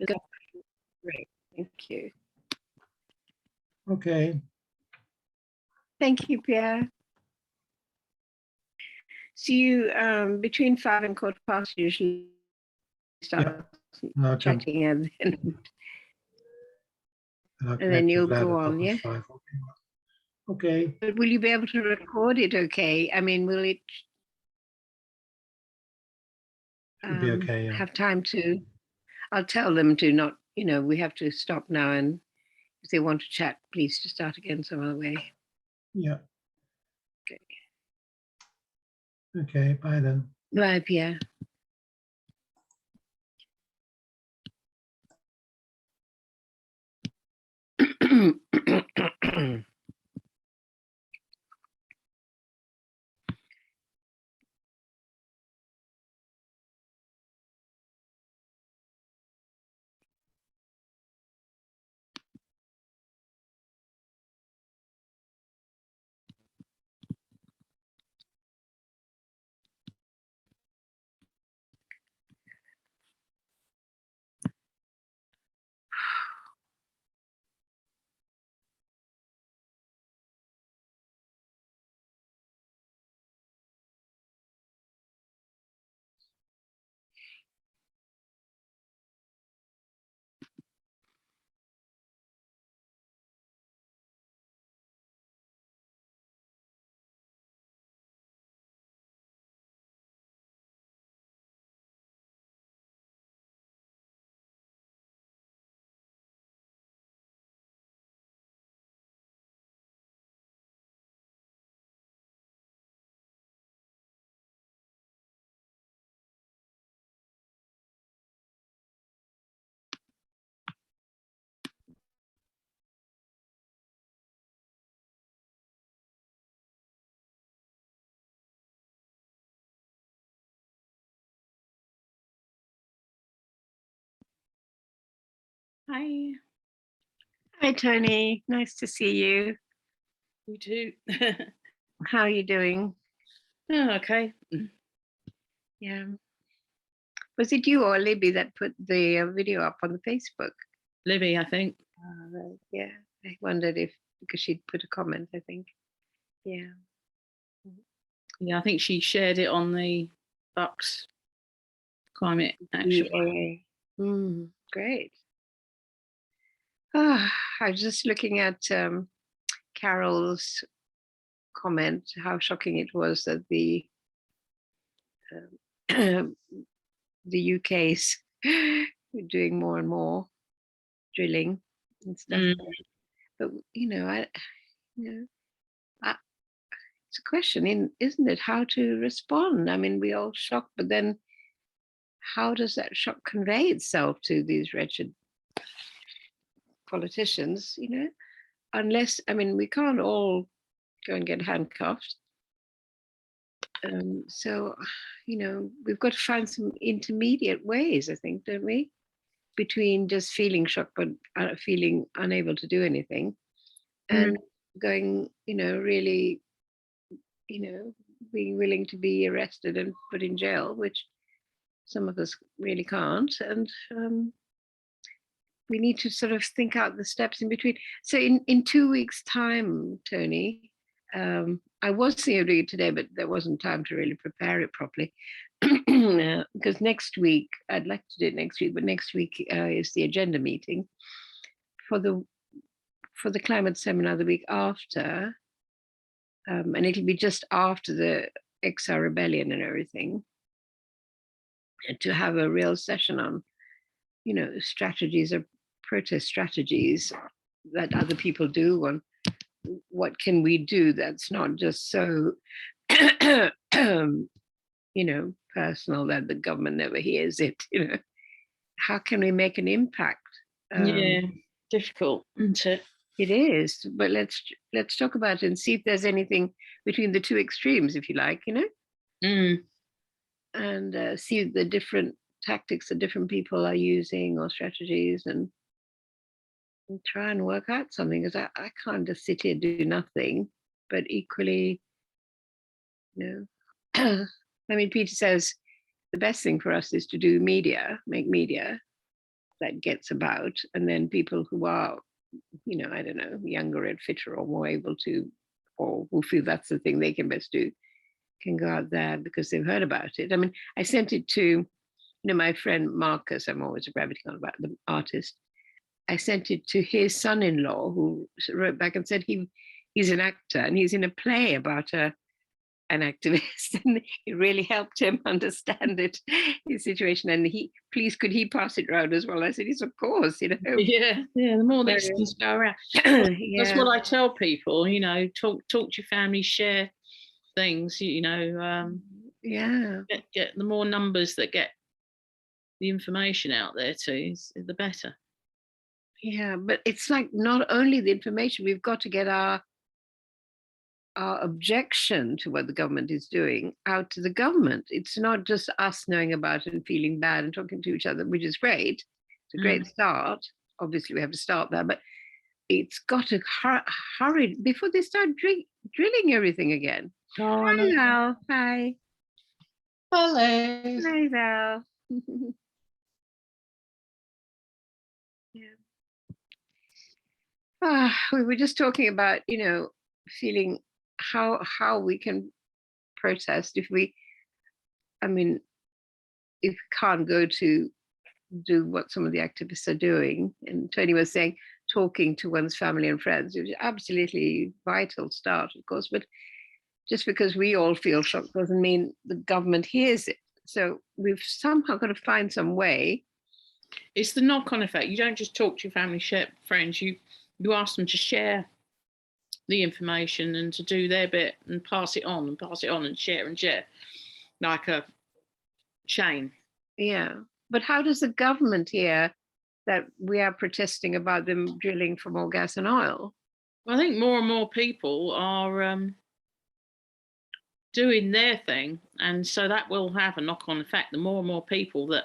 Great, thank you. Okay. Thank you, Pierre. So you, between 5 and 5:15, usually start chatting and then you'll go on, yeah? Okay. But will you be able to record it okay? I mean, will it be okay, yeah. have time to, I'll tell them to not, we have to stop now, and if they want to chat, please to start again some other way. Yeah. Okay. Okay, bye then. Bye, Pierre. Hi. Hi, Tony. Nice to see you. You too. How are you doing? Oh, okay. Yeah. Was it you or Libby that put the video up on the Facebook? Libby, I think. Right. Yeah. I wondered if, because she'd put a comment, I think. Yeah. Yeah, I think she shared it on the Bucks Climate Action. Great. I was just looking at Carol's comment, how shocking it was that the UK's doing more and more drilling and stuff. But it's a question, isn't it, how to respond? I mean, we all shocked, but then how does that shock convey itself to these wretched politicians? Unless, I mean, we can't all go and get handcuffed. So, we've got to find some intermediate ways, I think, don't we? Between just feeling shocked but feeling unable to do anything, and going, really, being willing to be arrested and put in jail, which some of us really can't. And we need to sort of think out the steps in between. So in 2 weeks' time, Tony, I was thinking of doing it today, but there wasn't time to really prepare it properly. Because next week, I'd like to do it next week, but next week is the agenda meeting for the climate seminar the week after. And it'll be just after the XR rebellion and everything, to have a real session on, strategies of protest strategies that other people do, and what can we do that's not just so personal that the government never hears it. How can we make an impact? Yeah, difficult, isn't it? It is, but let's talk about it and see if there's anything between the two extremes, if you like, and see the different tactics that different people are using or strategies, and try and work out something. Because I can't just sit here and do nothing. But equally, I mean, Peter says the best thing for us is to do media, make media, that gets about, and then people who are, you know, I don't know, younger and fitter or more able to, or who feel that's the thing they can best do, can go out there because they've heard about it. I mean, I sent it to, you know, my friend Marcus, I'm always rabbiting on about the artist. I sent it to his son-in-law, who wrote back and said he's an actor and he's in a play about an activist, and it really helped him understand it, his situation. And could he pass it around as well? I said, yes, of course, you know. Yeah, the more these things go around. That's what I tell people, you know, talk to your family, share things, you know, get the more numbers that get the information out there too, the better. Yeah, but it's like not only the information, we've got to get our objection to what the government is doing out to the government. It's not just us knowing about it and feeling bad and talking to each other, which is great. It's a great start. Obviously, we have to start there, but it's got to hurry before they start drilling everything again. Oh, Hi, Val. Hi. Hello. Hi, Val. We were just talking about, you know, feeling how we can protest if we can't go to do what some of the activists are doing. And Tony was saying talking to one's family and friends, which is absolutely vital start, of course, but just because we all feel shocked doesn't mean the government hears it. So we've somehow got to find some way. It's the knock-on effect. You don't just talk to your family, friends, you ask them to share the information and to do their bit and pass it on and share like a chain. Yeah, but how does the government hear that we are protesting about them drilling for more gas and oil? Well, I think more and more people are doing their thing, and so that will have a knock-on effect. The more and more people that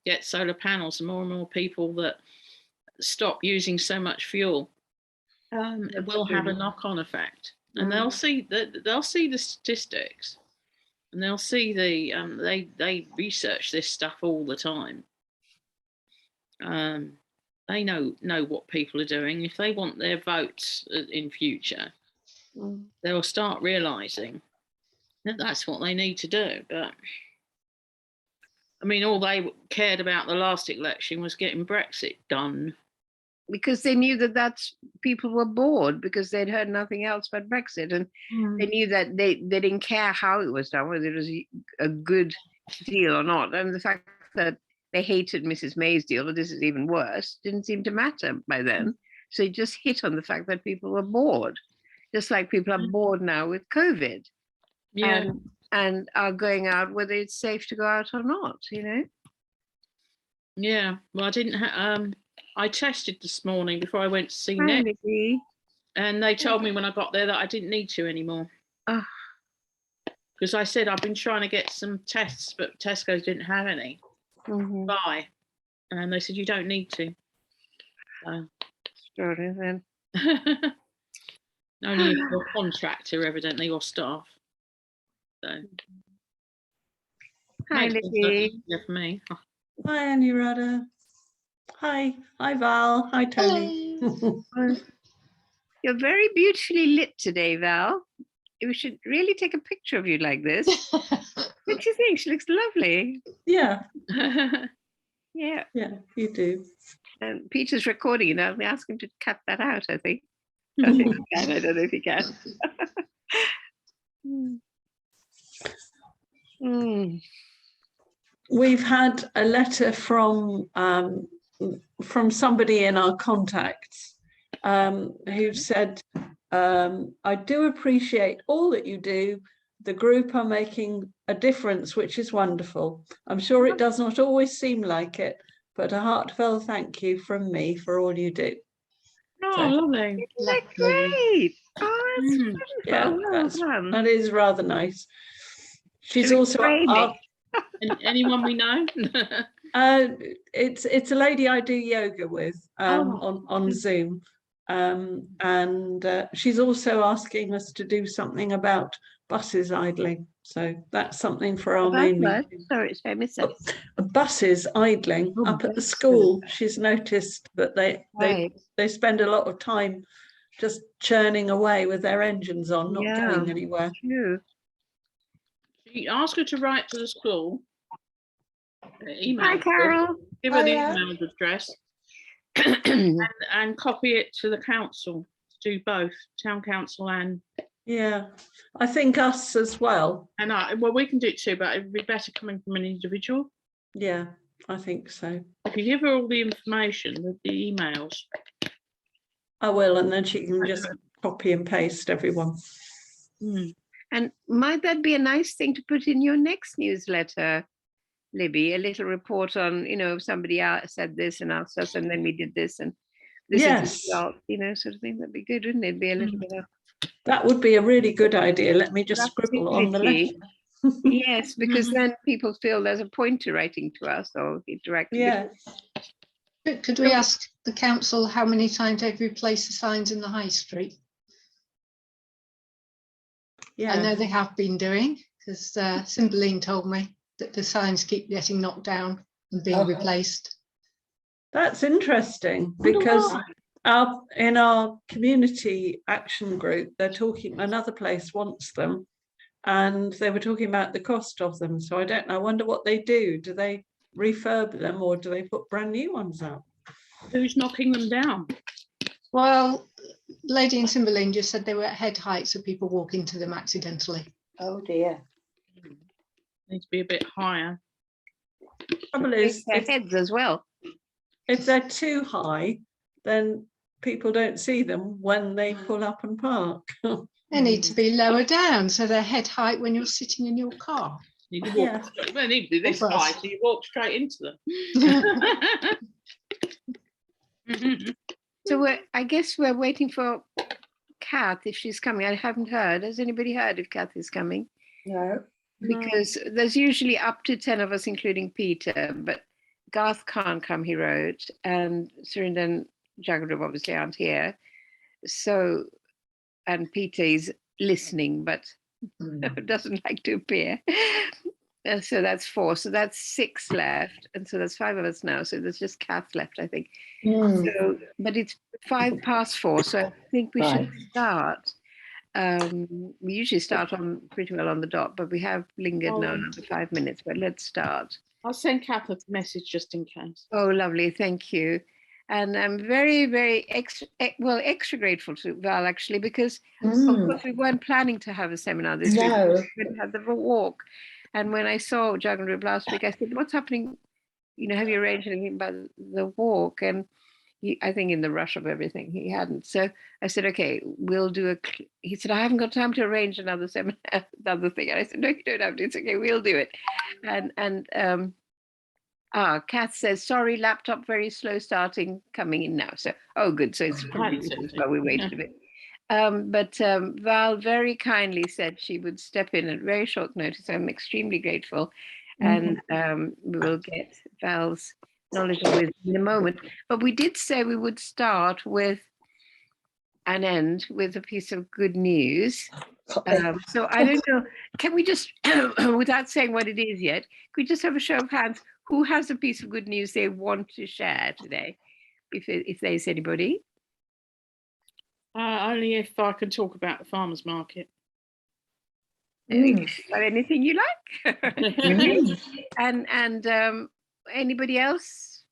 get solar panels, the more and more people that stop using so much fuel, it will have a knock-on effect. And they'll see the statistics, and they'll see they research this stuff all the time. They know what people are doing. If they want their votes in future, they'll start realising that that's what they need to do. But I mean, all they cared about the last election was getting Brexit done. Because they knew that people were bored because they'd heard nothing else but Brexit, and they knew that they didn't care how it was done, whether it was a good deal or not. And the fact that they hated Mrs. May's deal, but this is even worse, didn't seem to matter by then. So it just hit on the fact that people were bored, just like people are bored now with COVID, and are going out whether it's safe to go out or not, you know? Yeah, well, I didn't I tested this morning before I went to see Nick, and they told me when I got there that I didn't need to anymore. Because I said I've been trying to get some tests, but Tesco's didn't have any. Buy, and they said you don't need to. Sorry, then. Only if you're a contractor, evidently, or staff. So. Hi, Nikki. For me. Hi, Anurada. Hi Val. Hi, Tony. You're very beautifully lit today, Val. We should really take a picture of you like this. What do you think? She looks lovely. Yeah. Yeah. Yeah, you do. And Peter's recording it. I'll ask him to cut that out, I think. I think he can. I don't know if he can. We've had a letter from somebody in our contacts who said, I do appreciate all that you do. The group are making a difference, which is wonderful. I'm sure it does not always seem like it, but a heartfelt thank you from me for all you do. Oh, lovely. Isn't that great? Oh, yeah, that is rather nice. She's also anyone we know. It's a lady I do yoga with on Zoom, and she's also asking us to do something about buses idling. So that's something for our About main what? meeting. Sorry, I missed that. Buses idling Oh, up at the buses. school. She's noticed that Right. they spend a lot of time just churning away with their engines on, not Yeah. going anywhere. True. You ask her to write to the school. Email Hi, them, Carol. give her the Hiya. email address and copy it to the council. Do both, town council and Yeah, I think us as well. I. Well, we can do it too, but it would be better coming from an individual. Yeah, I think so. If you give her all the information with the emails, I will, and then she can just copy and paste everyone. And might that be a nice thing to put in your next newsletter, Libby? A little report on, somebody said this and asked us, and then we did this, and this is Yes. the result, sort of thing. That'd be good, wouldn't it? Be a little bit of That would be a really good idea. Let me just scribble on the letter. activity. Yes, because then people feel there's a point to writing to us or directly. Yeah. Could we ask the council how many times they've replaced the signs in the high street? Yeah. I know they have been doing, because Cymbeline told me that the signs keep getting knocked down and being replaced. That's interesting because in our community action group, they're talking, another place wants them, and they were talking about the cost of them. So I don't know, I wonder what they do. Do they refurb them or do they put brand new ones up? who's knocking them down? Well, Lady in Cymbeline just said they were at head height, so people walk into them accidentally. Oh dear. Need to be a bit higher. Trouble is, Their heads as well. if they're too high, then people don't see them when they pull up and park. They need to be lower down, so they're head height when you're sitting in your car. You can walk Yeah. straight, well, they need to be this Or bus. high, so you walk straight into them. So I guess we're waiting for Kath if she's coming. I haven't heard. Has anybody heard if Kath is coming? No. Because there's usually up to 10 of us, including Peter, but Garth can't come, he wrote, and Surinder and Jagadrub obviously aren't here. So, and Peter is listening, but doesn't like to appear. And so that's 4. So that's 6 left. And so there's 5 of us now. So there's just Kath left, I think. So, but it's 4:05. So I think we should start. We usually start on pretty well on the dot, but we have lingered now another 5 minutes, but let's start. I'll send Kath a message just in case. Oh, lovely. Thank you. And I'm very, very extra grateful to Val, actually, because of course we weren't planning to have a seminar this week. No. We didn't have the walk. And when I saw Jagannath last week, I said, what's happening? Have you arranged anything about the walk? And I think in the rush of everything, he hadn't. So I said, okay, we'll do he said, I haven't got time to arrange another seminar, another thing. And I said, no, you don't have to. It's okay, we'll do it. And Kath says, sorry, laptop very slow starting, coming in now. So, oh, good. So it's probably why we waited a bit. But Val very kindly said she would step in at very short notice. I'm extremely grateful. And we will get Val's knowledge of it in a moment. But we did say we would start with and end with a piece of good news. So I don't know, can we just, without saying what it is yet, could we just have a show of hands? Who has a piece of good news they want to share today? If there's anybody. Only if I can talk about the farmers market. About anything you like. And anybody else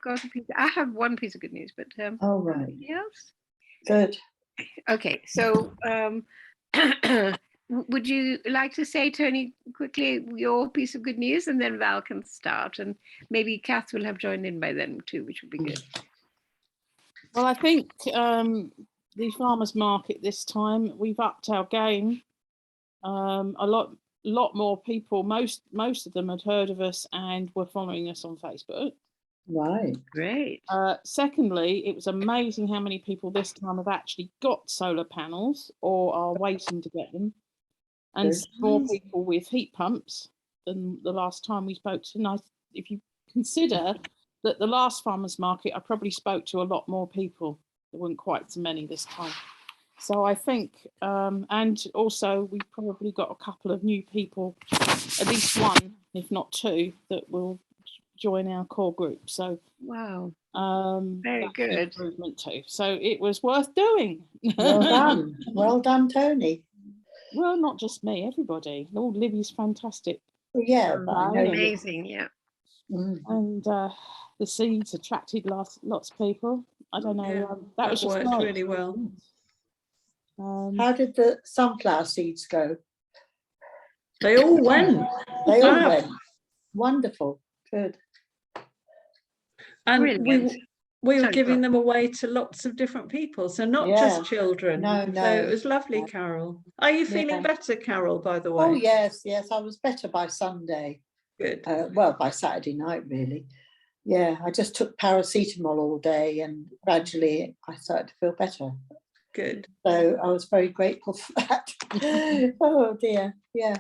got a piece? I have one piece of good news, but Oh right. anybody else? Good. Okay, so would you like to say, Tony, quickly your piece of good news, and then Val can start, and maybe Kath will have joined in by then too, which would be good. Well, I think the farmers market this time we've upped our game. A lot more people. Most of them had heard of us and were following us on Facebook. Right. Great. Secondly, it was amazing how many people this time have actually got solar panels or are waiting to get them, and more people with heat pumps than the last time we spoke to. And if you consider that the last farmers market, I probably spoke to a lot more people. There weren't quite so many this time. So I think, and also we probably got a couple of new people, at least one, if not two, that will join our core group. So Wow. very good. improvement too. So it was worth doing. Well done. Well done, Tony. Well, not just me, everybody. Oh, Libby's fantastic. Well, yeah, but I know you. Amazing, yeah. Mm. And the seeds attracted lots of people. I don't know. Yeah, that was just worked nice. really well. How did the sunflower seeds go? They all went. They all Fab. went. Wonderful. Good. And Brilliant. we were Sorry, giving go them away to lots of different people, so not Yeah. just children. No, So no. it was lovely, No. Carol. Are you feeling Yeah. better, Carol, by the way? Oh, yes, yes. I was better by Sunday. Good. Well, by Saturday night, really. Yeah, I just took paracetamol all day and gradually I started to feel better. Good. So I was very grateful for that. Oh, dear. Yeah.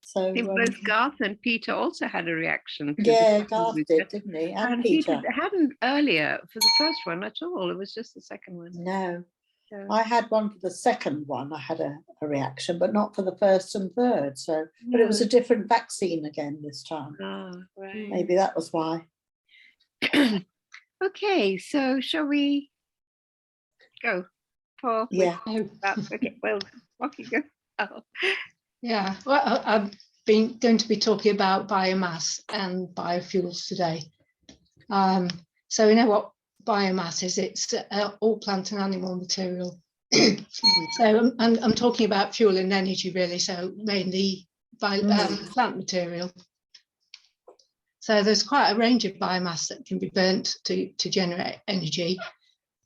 So, I think both Garth and Peter also had a reaction. To yeah, the Garth booster. did, didn't he? And Peter Peter. hadn't earlier for the first one at all. It was just the second one. No. So, I had one for the second one. I had a reaction, but not for the first and third. So, but it was a different vaccine again this time. oh, right. Maybe that was why. Okay, so shall we go? For Yeah. okay, well, off you go. Oh. Yeah, well, I've been going to be talking about biomass and biofuels today. So we know what biomass is. It's all plant and animal material. So I'm talking about fuel and energy really, so mainly plant material. So there's quite a range of biomass that can be burnt to generate energy.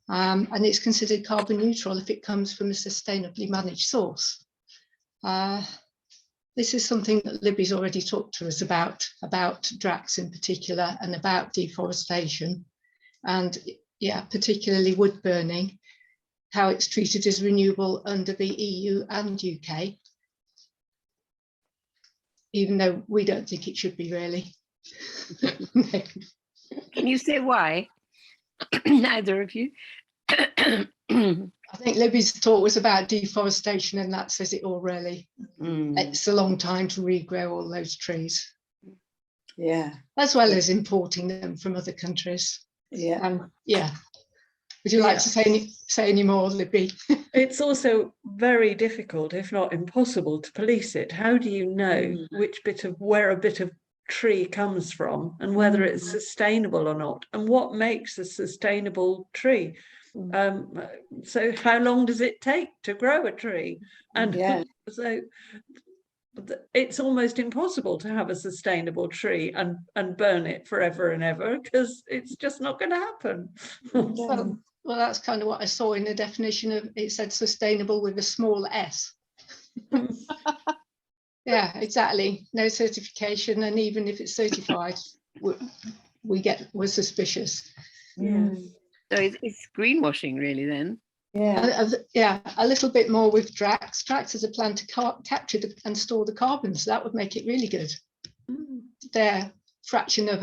And it's considered carbon neutral if it comes from a sustainably managed source. This is something that Libby's already talked to us about Drax in particular, and about deforestation, and yeah, particularly wood burning, how it's treated as renewable under the EU and UK, even though we don't think it should be really. Can you say why? Neither of you. I think Libby's talk was about deforestation, and that says it all really. It's a long time to regrow all those trees. Yeah. As well as importing them from other countries. Yeah. Yeah. Would you like to say any more, Libby? It's also very difficult, if not impossible, to police it. How do you know which bit of where a bit of tree comes from and whether it's sustainable or not, and what makes a sustainable tree? So how long does it take to grow a tree? And so it's almost impossible to have a sustainable tree and burn it forever and ever, because it's just not going to happen. Well, that's kind of what I saw in the definition of it. Said sustainable with a small s. Yeah, exactly. No certification, and even if it's certified, we're suspicious. Yeah. So it's greenwashing, really, then. Yeah. A little bit more with Drax. Drax is a plan to capture and store the carbon, so that would make it really good. Their fraction of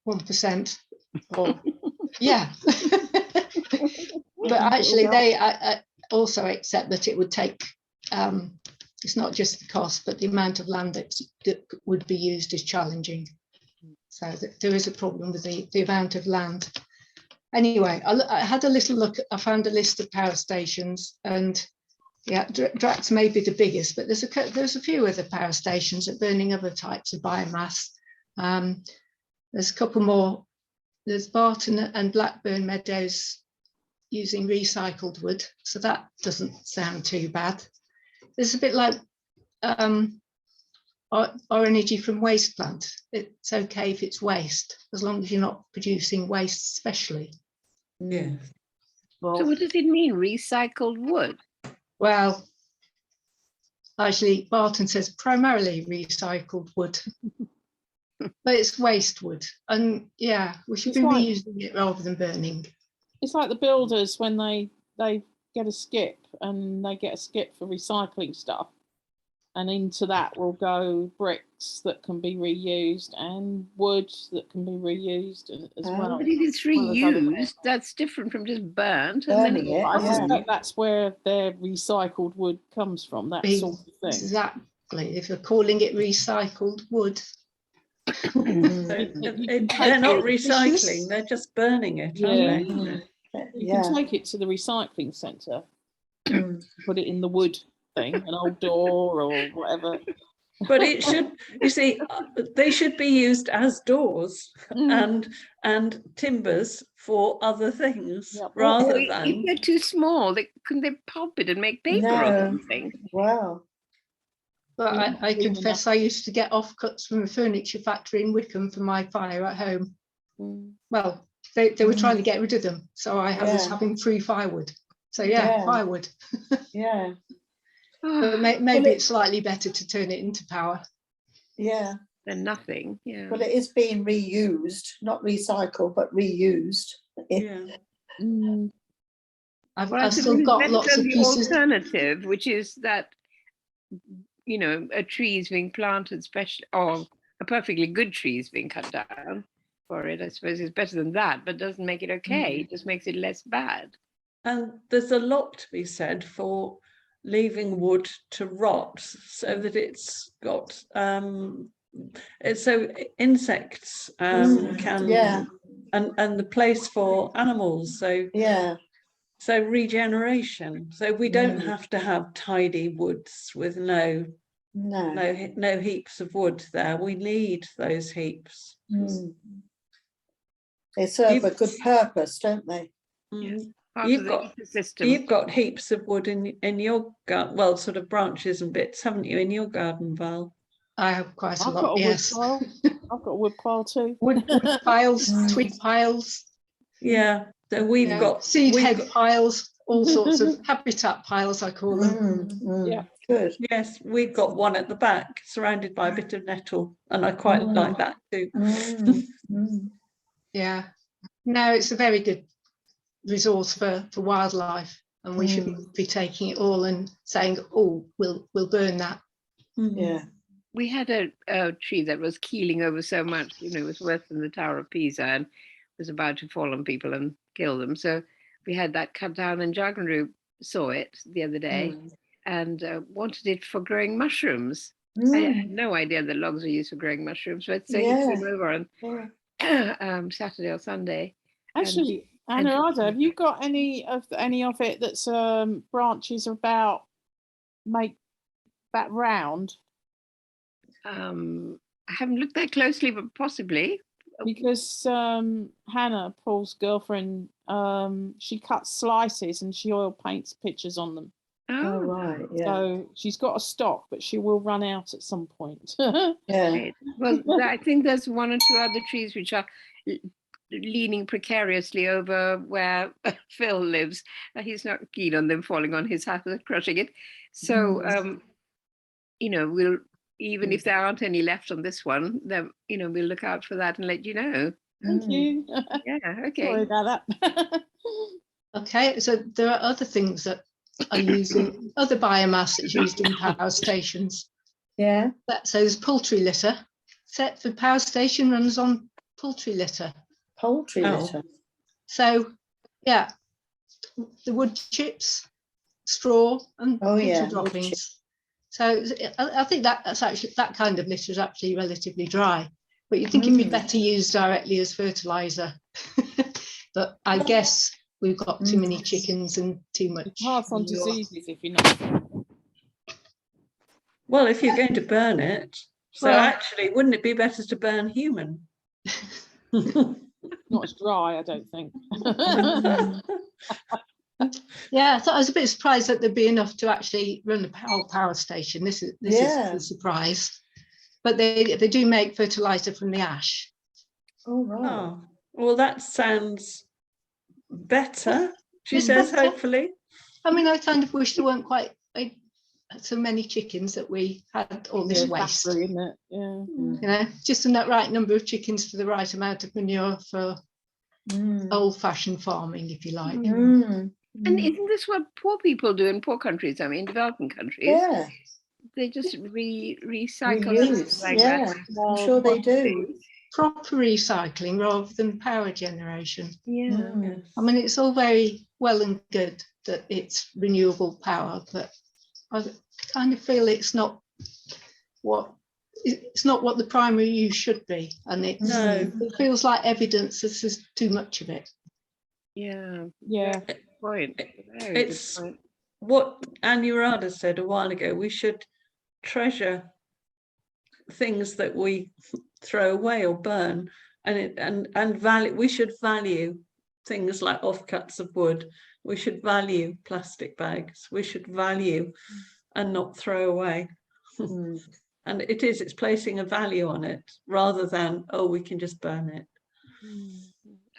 1%, or yeah. But actually, they also accept that it would take. It's not just the cost, but the amount of land that would be used is challenging. So there is a problem with the amount of land. Anyway, I had a little look. I found a list of power stations, and yeah, Drax may be the biggest, but there's a few other power stations that are burning other types of biomass. There's a couple more. There's Barton and Blackburn Meadows using recycled wood, so that doesn't sound too bad. There's a bit like our energy from waste plant. It's okay if it's waste, as long as you're not producing waste specially. Yeah. So what does it mean, recycled wood? Well, actually, Barton says primarily recycled wood, but it's waste wood, and yeah, we should be reusing it rather than burning. It's like the builders when they get a skip, and they get a skip for recycling stuff, and into that will go bricks that can be reused and wood that can be reused as well. But if it's well as other reused, that's different from just burnt. And then Burning it, I yeah. suspect that's where their recycled wood comes from, that sort of thing. Exactly. If you're calling it recycled wood. So You can they're not take it. recycling, they're just burning it, aren't they? You Yeah. can take it to the recycling centre, Mm. put it in the wood thing, an old door or whatever. But it should, you see, they should be used as doors and timbers for other things, Yep. rather if than. they're too small, couldn't they pulp it and make paper or No. something? Wow. But I confess I used to get offcuts from a furniture factory in Wickham for my fire at home. Well, they were trying to get rid of them, so I was having free firewood. So yeah. Firewood. Yeah. But maybe it's slightly better to turn it into power. Yeah. Than nothing. Yeah. Well, it is being reused, not recycled, but reused. Yeah. I've still got lots of the pieces. alternative, which is that, a tree is being planted, or a perfectly good tree is being cut down for it. I suppose it's better than that, but doesn't make it okay. It just makes it less bad. And there's a lot to be said for leaving wood to rot so that it's got so insects can and the place for animals, so regeneration, so we don't have to have tidy woods with no heaps of wood there. We need those heaps. They serve a good purpose, don't they? Yes. You've got heaps of wood in your garden, well, sort of branches and bits, haven't you, in your garden, Val? I have quite a lot. Got a yes. wood pile. I've got a wood pile too. Wood piles, twig piles. Yeah. So we've got seed head piles, all sorts of habitat piles, I call them. Yeah. Good. Yes, we've got one at the back surrounded by a bit of nettle, and I quite like that too. Yeah. No, it's a very good resource for wildlife, and we shouldn't be taking it all and saying, oh, we'll burn that. Yeah. We had a tree that was keeling over so much, it was worse than the Tower of Pisa and was about to fall on people and kill them. So we had that cut down, and Jargonroo saw it the other day and wanted it for growing mushrooms. I had no idea that logs were used for growing mushrooms, but so he came over on Saturday or Sunday. Actually, Anurada, have you got any of it that's branches about make that round? I haven't looked that closely, but possibly. Because Hannah, Paul's girlfriend, she cuts slices and she oil paints pictures on them. Oh, right. Yeah. So she's got a stock, but she will run out at some point. Yeah. Well, I think there's one or two other trees which are leaning precariously over where Phil lives. He's not keen on them falling on his house and crushing it. So, we'll, even if there aren't any left on this one, then, we'll look out for that and let you know. Thank you. Yeah, okay. Sorry about that. Okay, so there are other things that are using, other biomass that's used in power stations. Yeah. So there's poultry litter. Set for power station runs on poultry litter. Poultry litter. So, yeah, the wood chips, straw, and poultry droppings. So I think that's actually, that kind of litter is actually relatively dry, but you'd think it'd be better used directly as fertilizer. But I guess we've got too many chickens and too much. Pass on diseases if you're not. Well, if you're going to burn it, so actually, wouldn't it be better to burn human? Not as dry, I don't think. Yeah, I thought I was a bit surprised that there'd be enough to actually run the whole power station. This is a surprise, but they do make fertilizer from the ash. Oh, right. Oh, well, that sounds better, she says, hopefully. I mean, I kind of wish there weren't quite so many chickens, that we had all this waste. Battery, isn't it? Yeah. Just in that right number of chickens for the right amount of manure for old-fashioned farming, if you like. And isn't this what poor people do in poor countries? I mean, developing countries. Yeah. they just recycle Reuse, like yeah, that? I'm sure they do. Proper recycling rather than power generation. Yeah. Mm. I mean, it's all very well and good that it's renewable power, but I kind of feel it's not what the primary use should be, and it feels like evidence that there's too much of it. Yeah. Yeah. Good point. Very good It's point. what Anurada said a while ago. We should treasure things that we throw away or burn, and value. We should value things like offcuts of wood. We should value plastic bags. We should value and not throw away. Mm. And it's placing a value on it rather than, oh, we can just burn it.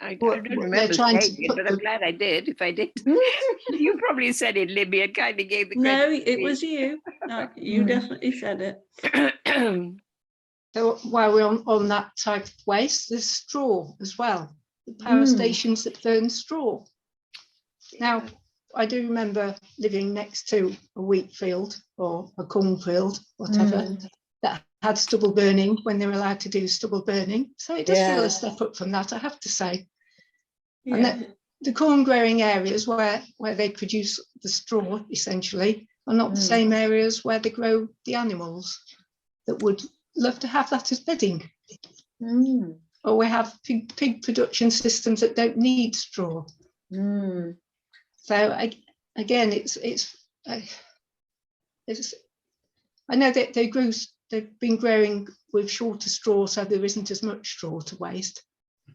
I What- don't what remember they're trying to saying it, put but I'm the- glad I did. If I did, you probably said it, Libby, and kind of gave the No, credit. it was you. No, you definitely said it. So while we're on that type of waste, there's straw as well. The power stations that burn straw. Now, I do remember living next to a wheat field or a cornfield, whatever, that had stubble burning when they were allowed to do stubble burning. So it does feel a step up from that, I have to say. And Yeah. the corn growing areas where they produce the straw, essentially, are not the same areas where they grow the animals that would love to have that as bedding. Or we have pig production systems that don't need straw. So again, I know that they've been growing with shorter straw, so there isn't as much straw to waste.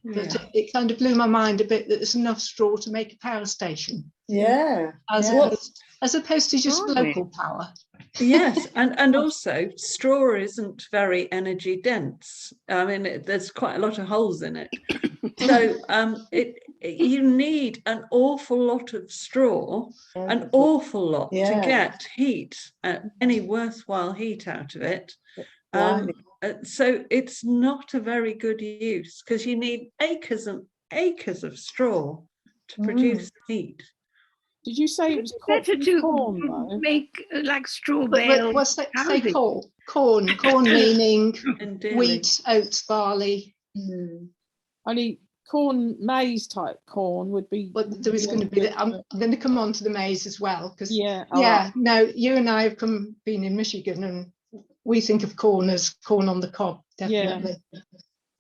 But it kind of blew my mind a bit that there's enough straw to make a power station. Yeah. As opposed to just local power. Yes, and also straw isn't very energy dense. I mean, there's quite a lot of holes in it. So you need an awful lot of straw, an awful lot to get heat, any worthwhile heat out of it. So it's not a very good use because you need acres and acres of straw to produce heat. Did you say it was better to corn, though? make like straw But bale what's that? Say housing? corn meaning And dearly. wheat, oats, barley. Only corn, maize type corn would be. But there is going to be. I'm going to come on to the maize as well because Yeah. no, you and I have been in Michigan and we think of corn as corn on the cob, definitely.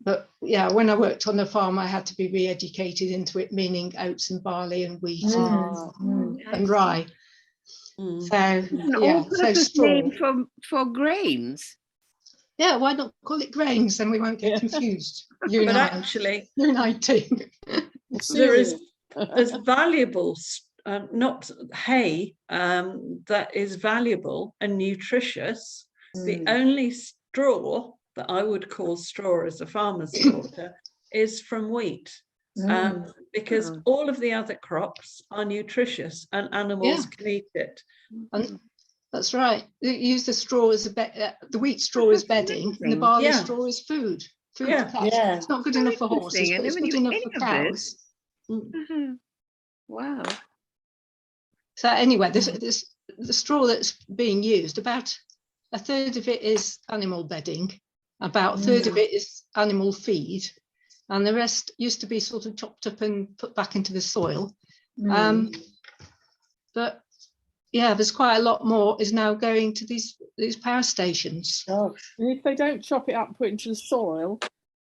But yeah, when I worked on the farm, I had to be re-educated into it, meaning oats and barley and wheat and rye. So An yeah, so all-purpose straw. name for grains. Yeah, why not call it grains? Then we won't get confused. You and But I. actually, You and I too. there's valuable, not hay, that is valuable and nutritious. The only straw that I would call straw as a farmer's daughter is from wheat, because all of the other crops are nutritious and animals can eat it. And that's right. You use the straw as the wheat straw is bedding, and the barley straw is food. Food for cows. It's not good enough for horses, but it's good enough for cows. Wow. So anyway, the straw that's being used, about a third of it is animal bedding, about a third of it is animal feed, and the rest used to be sort of chopped up and put back into the soil. But yeah, there's quite a lot more is now going to these power stations. And if they don't chop it up and put it into the soil,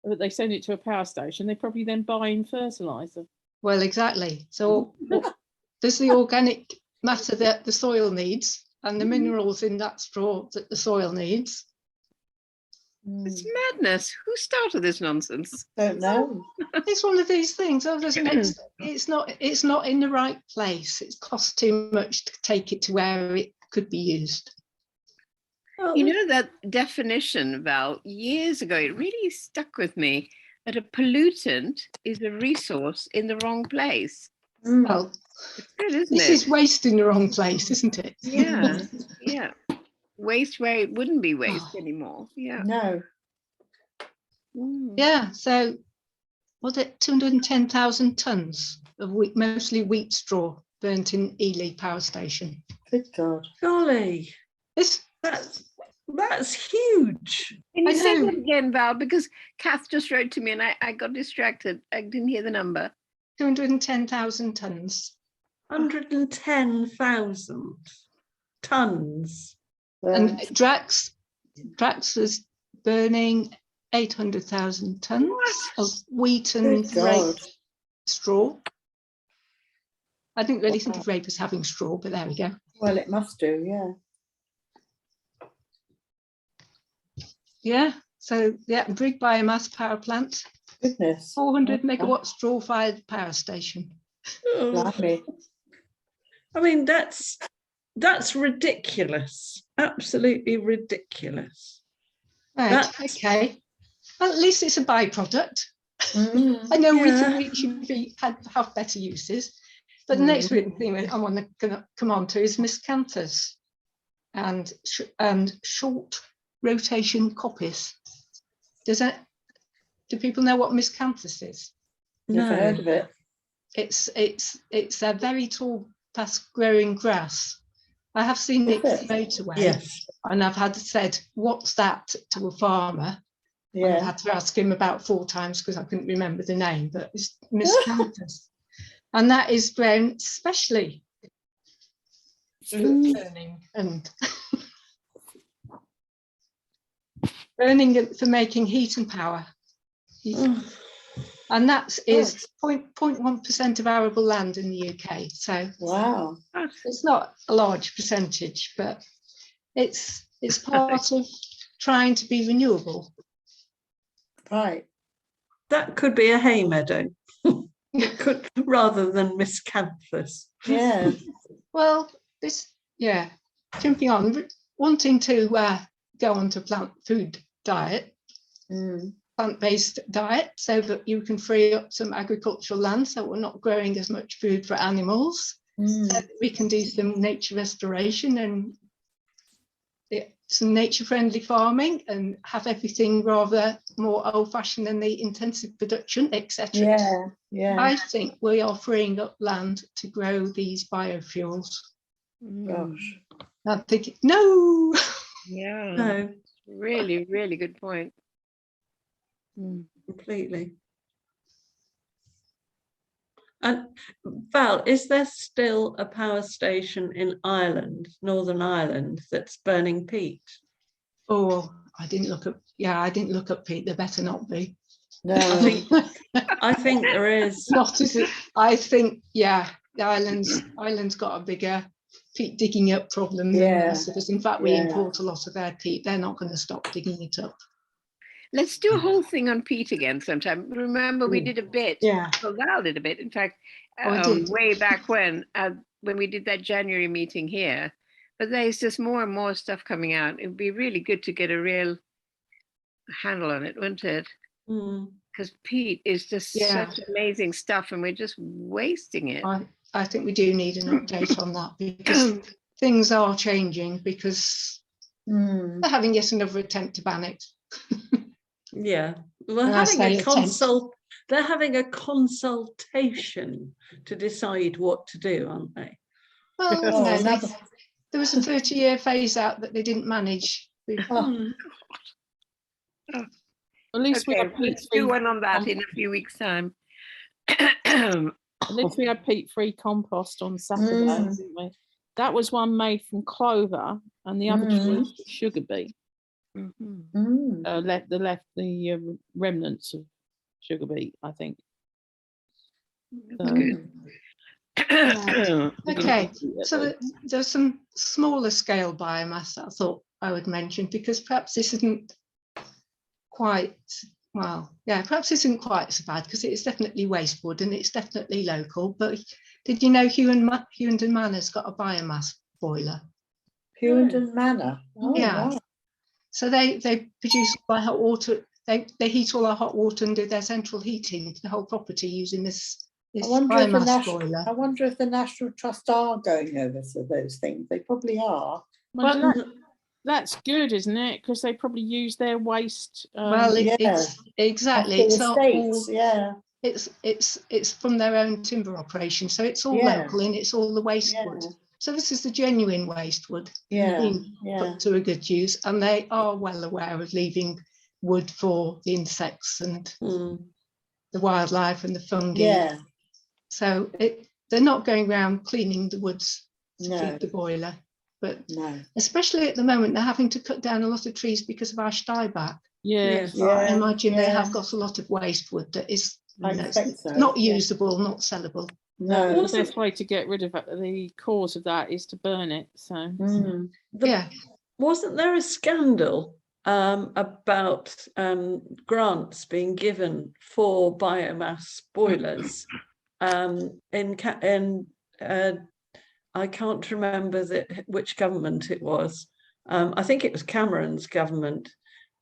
but they send it to a power station, they probably then buy in fertilizer. Well, exactly. So there's the organic matter that the soil needs and the minerals in that straw that the soil needs. It's madness. Who started this nonsense? Don't know. It's one of these things. It's not in the right place. It costs too much to take it to where it could be used. You know that definition, Val, years ago, it really stuck with me, that a pollutant is a resource in the wrong place. Well, It's good, isn't this it? is waste in the wrong place, isn't it? Yeah, yeah. Waste where it wouldn't be waste anymore. Yeah. No. Yeah, so was it 210,000 tonnes of wheat, mostly wheat straw, burnt in Ely power station? Good God. Golly. That's huge. Can you I say know. that again, Val? Because Kath just wrote to me and I got distracted. I didn't hear the number. 210,000 tonnes. 110,000 tons. And Drax was burning 800,000 tonnes of wheat and Good God. rape straw. I didn't really think of rape as having straw, but there we go. Well, it must do, yeah. Yeah, so yeah, big biomass power plant, Goodness. 400 megawatt straw-fired power station. Blimey. I mean, that's ridiculous. Absolutely ridiculous. Right, That's- okay. Well, at least it's a byproduct. Mm. I know we Yeah. think it should have better uses, but the next written thing I want to come on to is miscanthus and short rotation coppice. Do people know what miscanthus is? Never heard of it. It's a very tall, fast-growing grass. I have seen it Is from it? the motorway, Yes. and I've had said, "What's that?" to a farmer. And I Yeah. had to ask him about 4 times because I couldn't remember the name, but it's miscanthus. And that is grown especially for burning and burning it for making heat and power. And that is 0.1% of arable land in the UK. So Wow. it's not a large percentage, but it's part of trying to be renewable. Right. That could be a hay meadow. It could, rather than miscanthus. Yeah. Well, jumping on, wanting to go on to plant food diet, Mm. plant-based diet, so that you can free up some agricultural land so we're not growing as much food for animals. So that we can do some nature restoration and some nature-friendly farming and have everything rather more old-fashioned than the intensive production, etc. Yeah. Yeah. I think we are freeing up land to grow these biofuels. Gosh. I'm thinking, no. Yeah. No, Really, really good point. completely. And Val, is there still a power station in Ireland, Northern Ireland, that's burning peat? Oh, I didn't look up peat. There better not be. No. I think there is. Not as it, I think, yeah, the island's got a bigger peat digging up problem than the rest of us. In fact, we Yeah. import a lot of their peat. They're not going to stop digging it up. Let's do a whole thing on peat again sometime. Remember, we did a bit. Yeah. Well, Val did a bit. In fact, Oh, I did. way back when we did that January meeting here. But there's just more and more stuff coming out. It'd be really good to get a real handle on it, wouldn't it? Because peat is just such amazing stuff, and we're just wasting it. I think we do need an update on that because things are changing because they're having yet another attempt to ban it. Yeah. Well, And they're having a consultation to decide what to do, aren't they? Well, Oh, no, another- there was a 30-year phase out that they didn't manage. Oh, At least we Okay, have let's peat-free do one on that in a few weeks' time. At least we had peat-free compost on Saturday, didn't we? That was one made from clover, and the other two was sugar beet. The remnants of sugar beet, I think. That's good. Okay, so there's some smaller scale biomass that I thought I would mention because perhaps this isn't quite, well, yeah, perhaps this isn't quite so bad because it's definitely waste wood and it's definitely local. But did you know Hewenden Manor's got a biomass boiler? Hewenden Manor. Oh, Yeah. wow. So they produce by hot water. They heat all our hot water and do their central heating for the whole property using this I wonder biomass if the National Trust are going over for those things. They probably are. Well, that's good, isn't it? Because they probably use their waste. It's exactly. It's not all, yeah. It's from their own timber operation, so it's all local and it's all the waste wood. So this is the genuine waste wood Yeah, being yeah, put to a good use, and they are well aware of leaving wood for the insects and the wildlife and the fungi. yeah. So they're not going around cleaning the woods to No, feed the boiler, but no. especially at the moment, they're having to cut down a lot of trees because of ash dieback. Yes. So I Yeah, imagine they yeah. have got a lot of waste wood that is, I you know, expect so, not yeah. usable, not sellable. No. The best way to get rid of the cause of that is to burn it. So Mm. Yeah. Wasn't there a scandal about grants being given for biomass boilers I can't remember which government it was. I think it was Cameron's government,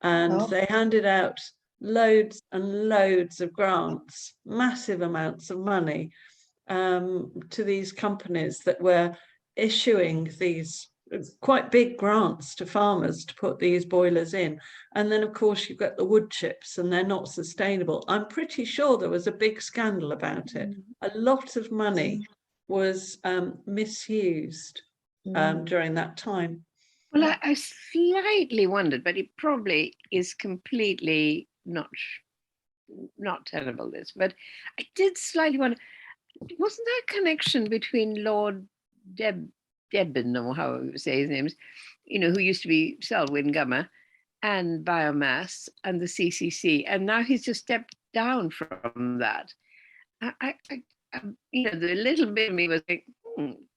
and they handed out loads and loads of grants, massive amounts of money to these companies that were issuing these quite big grants to farmers to put these boilers in. And then of course you've got the wood chips and they're not sustainable. I'm pretty sure there was a big scandal about it. A lot of money was misused during that time. Well, I slightly wondered, but it probably is completely not tenable, this, but I did slightly wonder, wasn't there a connection between Lord Debden, or however you say his name is, you know, who used to be Selwyn Gummer, and Biomass and the CCC, and now he's just stepped down from that. I you know, the little bit of me was like,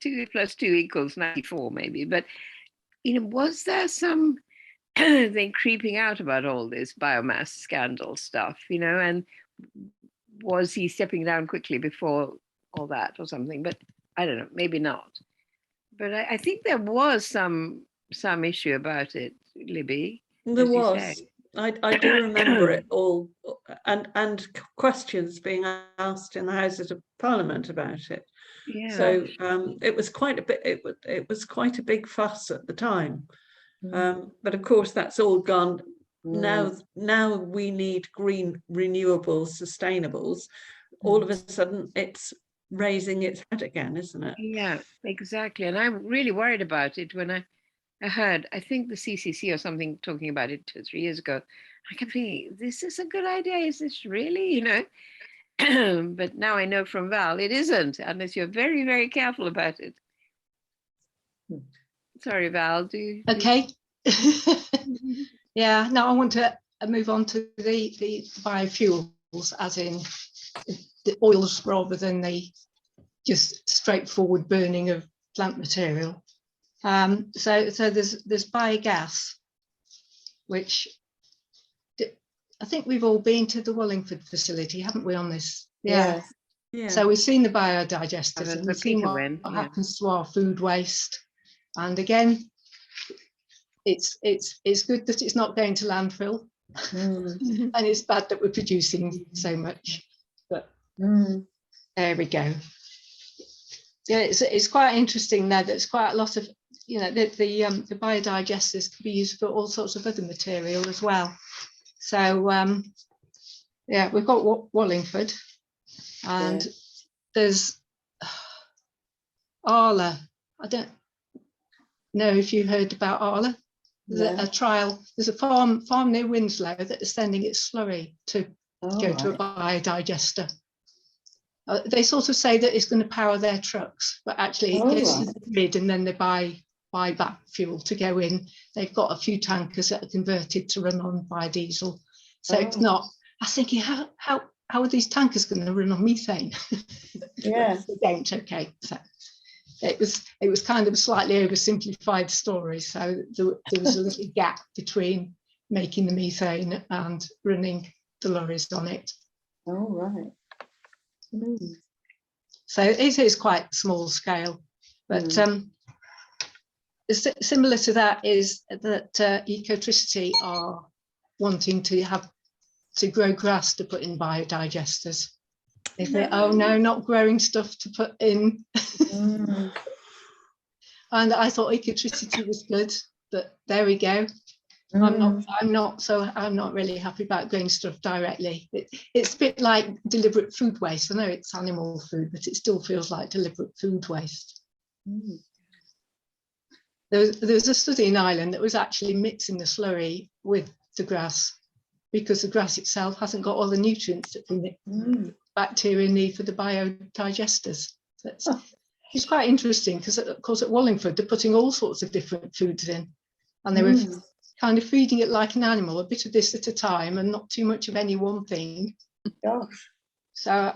2 + 2 = 94 maybe, but, you know, was there some thing creeping out about all this biomass scandal stuff, you know, and was he stepping down quickly before all that or something? But I don't know, maybe not. But I think there was some issue about it, Libby. There was. I do remember it all, and questions being asked in the Houses of Parliament about it. Yeah. So it was quite a bit. It was quite a big fuss at the time. But of course, that's all gone. Now we need green, renewables, sustainables. All of a sudden, it's raising its head again, isn't it? Yeah, exactly. And I'm really worried about it when I heard, I think the CCC or something talking about it 2 or 3 years ago. I kept thinking, this is a good idea. Is this really, you know? But now I know from Val, it isn't, unless you're very, very careful about it. Sorry, Val, Okay. Yeah, now I want to move on to the biofuels, as in the oils rather than the just straightforward burning of plant material. So there's biogas, which I think we've all been to the Wallingford facility, haven't we, on this? Yeah. So we've seen the biodigesters and we've seen what yeah. happens to our food waste. And again, it's good that it's not going to landfill, and it's bad that we're producing so much. But there we go. Yeah, it's quite interesting now. There's quite a lot of, you know, the biodigesters can be used for all sorts of other material as well. So yeah, we've got Wallingford, and there's Arla. I don't know if you've heard about Arla. There's a trial. There's a farm near Winslow that is sending its slurry to go to a biodigester. They sort of say that it's going to power their trucks, but actually it goes to the grid and then they buy back fuel to go in. They've got a few tankers that are converted to run on biodiesel. So it's not, I was thinking, how are these tankers going to run on methane? Yeah. They don't, okay. So it was kind of a slightly oversimplified story. So there was a little gap between making the methane and running the lorries on it. Oh, right. So it is quite small scale, but similar to that is that Ecotricity are wanting to grow grass to put in biodigesters. They say, oh no, not growing stuff to put in. And I thought Ecotricity was good, but there we go. I'm not really happy about growing stuff directly. It's a bit like deliberate food waste. I know it's animal food, but it still feels like deliberate food waste. there was a study in Ireland that was actually mixing the slurry with the grass, because the grass itself hasn't got all the nutrients that the bacteria need for the biodigesters. So it's quite interesting, because of course at Wallingford they're putting all sorts of different foods in, and they were kind of feeding it like an animal, a bit of this at a time and not too much of any one thing. Gosh. So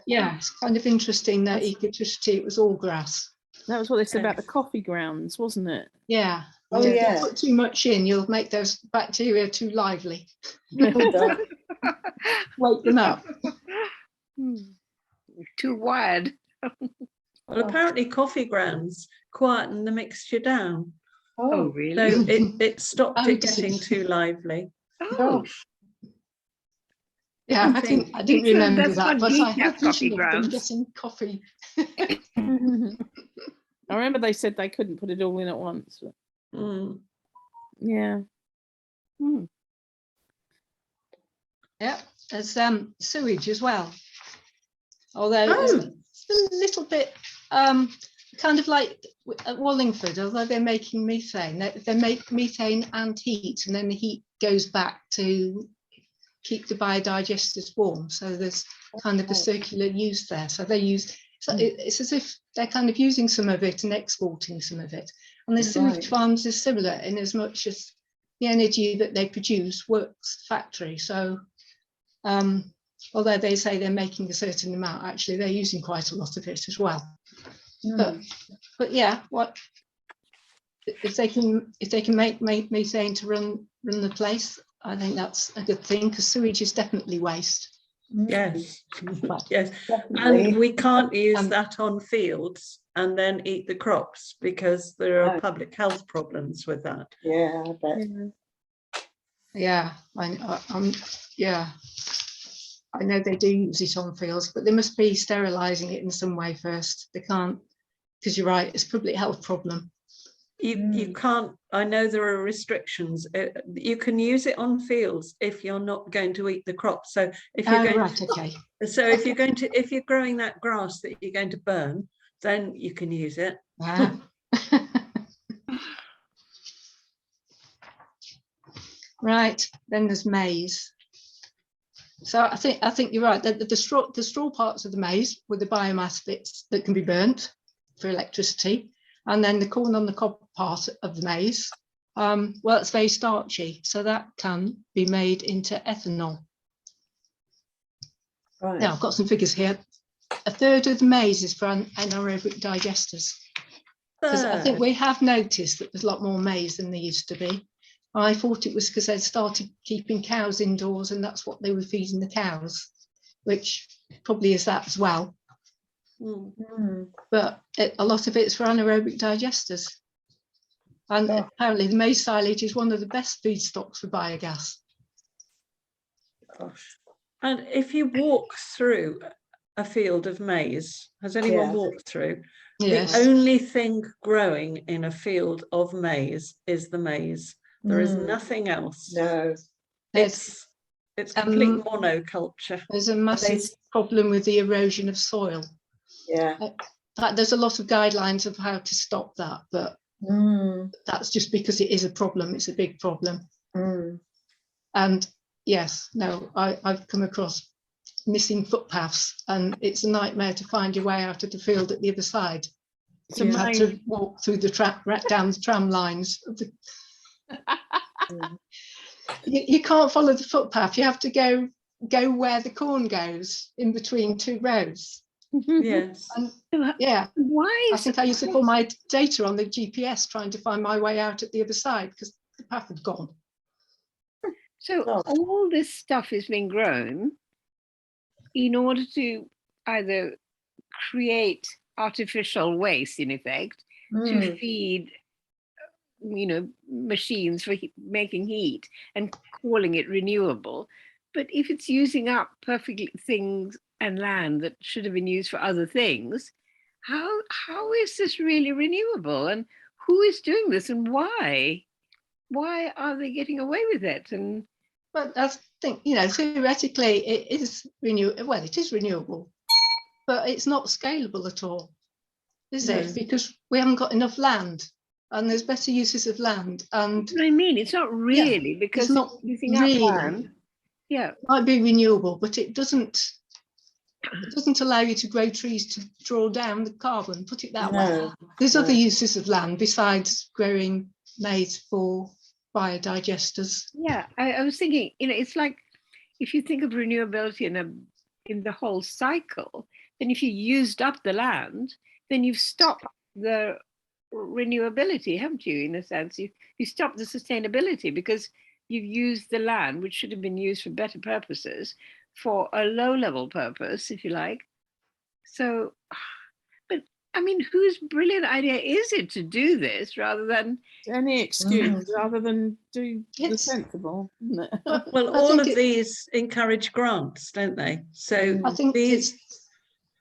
yeah, it's kind of interesting that ecotricity, it was all grass. That was what they said about the coffee grounds, wasn't it? Yeah. Oh, If yeah. you put too much in, you'll make those bacteria too lively. Oh, Wake them up. Too wired. Well, apparently coffee grounds quieten the mixture down. Oh, oh, really? So it stopped Oh, it does it? getting too lively. Oh, gosh. Yeah, I didn't So remember that's that, what but we I have had coffee vision of them grounds. getting coffee. I remember they said they couldn't put it all in at once. But yeah. Yeah, there's sewage as well. Although it's a little bit kind of like at Wallingford, although they're making methane, they make methane and heat, and then the heat goes back to keep the biodigesters warm. So there's kind of a circular use there. So they use, so it's as if they're kind of using some of it and exporting some of it. And the sewage farms is similar in as much as the energy that they produce works factory. So although they say they're making a certain amount, actually they're using quite a lot of it as well. But yeah, what if they can make methane to run the place? I think that's a good thing, because sewage is definitely waste. Yes, yes, Definitely. and we can't use that on fields and then eat the crops, because there are public health problems with that. Yeah, I bet. Yeah, I know they do use it on fields, but they must be sterilising it in some way first. They can't, because you're right, it's a public health problem. You can't, I know there are restrictions. You can use it on fields if you're not going to eat the crop. So if you're going okay. so if you're growing that grass that you're going to burn, then you can use it. Right, then there's maize. So I think you're right. The straw parts of the maize with the biomass bits that can be burnt for electricity, and then the corn on the cob part of the maize. Well, it's very starchy, so that can be made into ethanol. Right. Now I've got some figures here. A third of the maize is for anaerobic digesters. Because I think we have noticed that there's a lot more maize than there used to be. I thought it was because they'd started keeping cows indoors and that's what they were feeding the cows, which probably is that as well. But a lot of it's for anaerobic digesters. And apparently the maize silage is one of the best feedstocks for biogas. Gosh. And if you walk through a field of maize, has anyone walked through? Yes. The only thing growing in a field of maize is the maize. There is nothing else. No. It's complete monoculture. There's a massive problem with the erosion of soil. Yeah. There's a lot of guidelines of how to stop that, but that's just because it is a problem. It's a big problem. And yes, no, I've come across missing footpaths, and it's a nightmare to find your way out of the field at the other side. So you've had to walk through the down the tram lines. You can't follow the footpath. You have to go where the corn goes, in between two rows. Yes. And I think I used to pull my data on the GPS trying to find my way out at the other side because the path had gone. So all this stuff is being grown in order to either create artificial waste, in effect, to feed, machines for making heat and calling it renewable. But if it's using up perfectly things and land that should have been used for other things, how is this really renewable? And who is doing this, and why? Why are they getting away with it? And but I think, theoretically it is renewable. Well, it is renewable, but it's not scalable at all, is it? Because we haven't got enough land. and there's better uses of land, and What I mean, it's not really, because not it's using up really. land. Yeah, Might be renewable, but it doesn't allow you to grow trees to draw down the carbon, put it that way. No, There's no. other uses of land besides growing maize for biodigesters. yeah. I was thinking, it's like if you think of renewability in the whole cycle, then if you used up the land, then you've stopped the renewability, haven't you? In a sense, you stop the sustainability because you've used the land, which should have been used for better purposes, for a low-level purpose, if you like. So, but I mean, whose brilliant idea is it to do this rather than Any excuse rather than do the It's- sensible, isn't it? Well, I all think of it- these encourage grants, don't they? So I think these,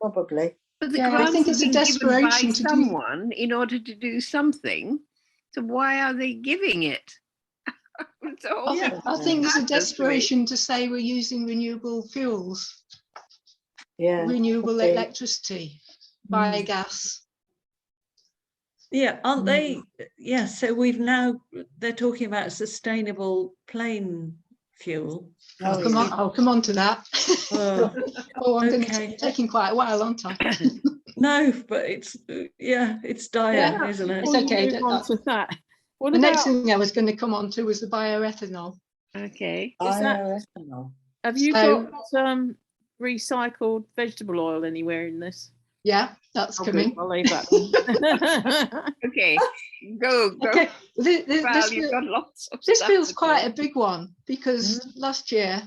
Probably. but the Yeah, I grants think have it's a been given by desperation to do- someone in order to do something. So why are they giving it? So I think there's a madness to me. desperation to say we're using renewable fuels, Yeah. renewable okay. electricity, biogas. yeah, aren't they? Yeah, so they're talking about sustainable plane fuel. Oh, yeah. I'll come on to that. Oh, Oh, I'm going to okay. be taking quite a while, aren't I? no, but it's dire, Yeah, isn't it? it's Before you okay, move on to that. What The next about, thing I was going to come on to was the bioethanol. Okay. Is that- Bioethanol. have you So- got recycled vegetable oil anywhere in this? Yeah, that's Oh, good, coming. I'll leave that then. Okay. Go. Okay, Well, you've got lots of this stuff feels to quite do. a big one because last year,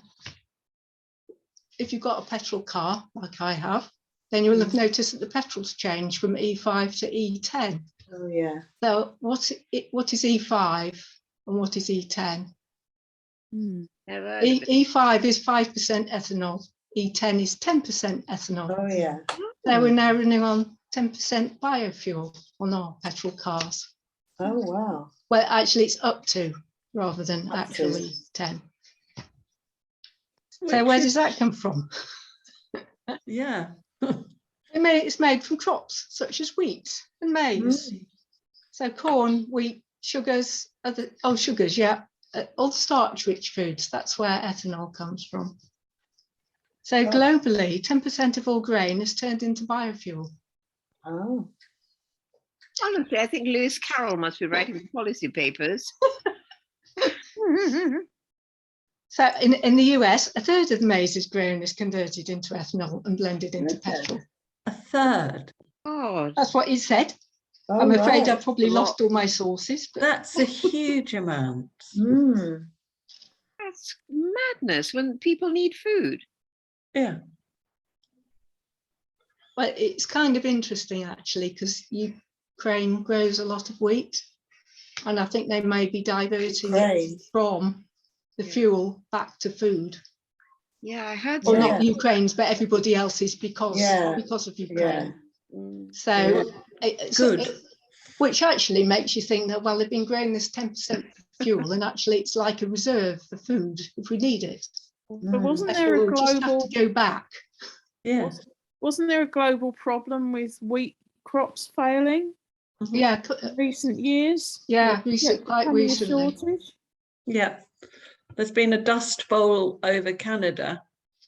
if you've got a petrol car like I have, then you will have noticed that the petrol's changed from E5 to E10. Oh, yeah. So what is E5 and what is E10? Never heard of it. E5 is 5% ethanol. E10 is 10% ethanol. Oh, yeah. So we're now running on 10% biofuel on our petrol cars. Oh, wow. Well, actually, it's up to rather than Up to. actually 10. So where does that come from? Yeah. It's made from crops such as wheat and maize. So corn, wheat, sugars, sugars, yeah. All the starch-rich foods, that's where ethanol comes from. So globally, 10% of all grain is turned into biofuel. Oh. Honestly, I think Lewis Carroll must be writing the policy papers. So in the US, a third of the maize is grown is converted into ethanol and blended into petrol. A third. God, That's what he said. Oh, I'm afraid right. I've probably lost all my sources. But That's a huge amount. that's madness when people need food. Yeah. Well, it's kind of interesting actually because Ukraine grows a lot of wheat, and I think they may be diverting Ukraine. it from the fuel back to food. Yeah, I heard Well, so. not Ukraine's, but everybody else's because of Ukraine. So, which actually makes you think that, well, they've been growing this 10% fuel, and actually it's like a reserve for food if we need it. But wasn't Therefore, there a we'll just have global, to go back. Yeah. wasn't there a global problem with wheat crops failing Yeah, in recent years? quite Becoming a recently. shortage? Yeah. There's been a dust bowl over Canada,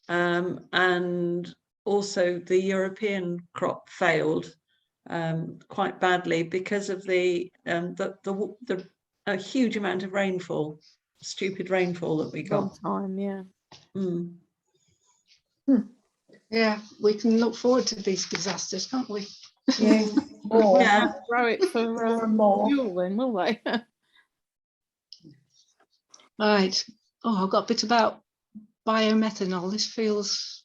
and also the European crop failed quite badly because of a huge amount of rainfall, stupid rainfall that we Long got. time, yeah. Yeah, we can look forward to these disasters, can't we? Yeah. More. Yeah. Grow it for More and more. fuel then, will they? Right. Oh, I've got a bit about biomethanol. This feels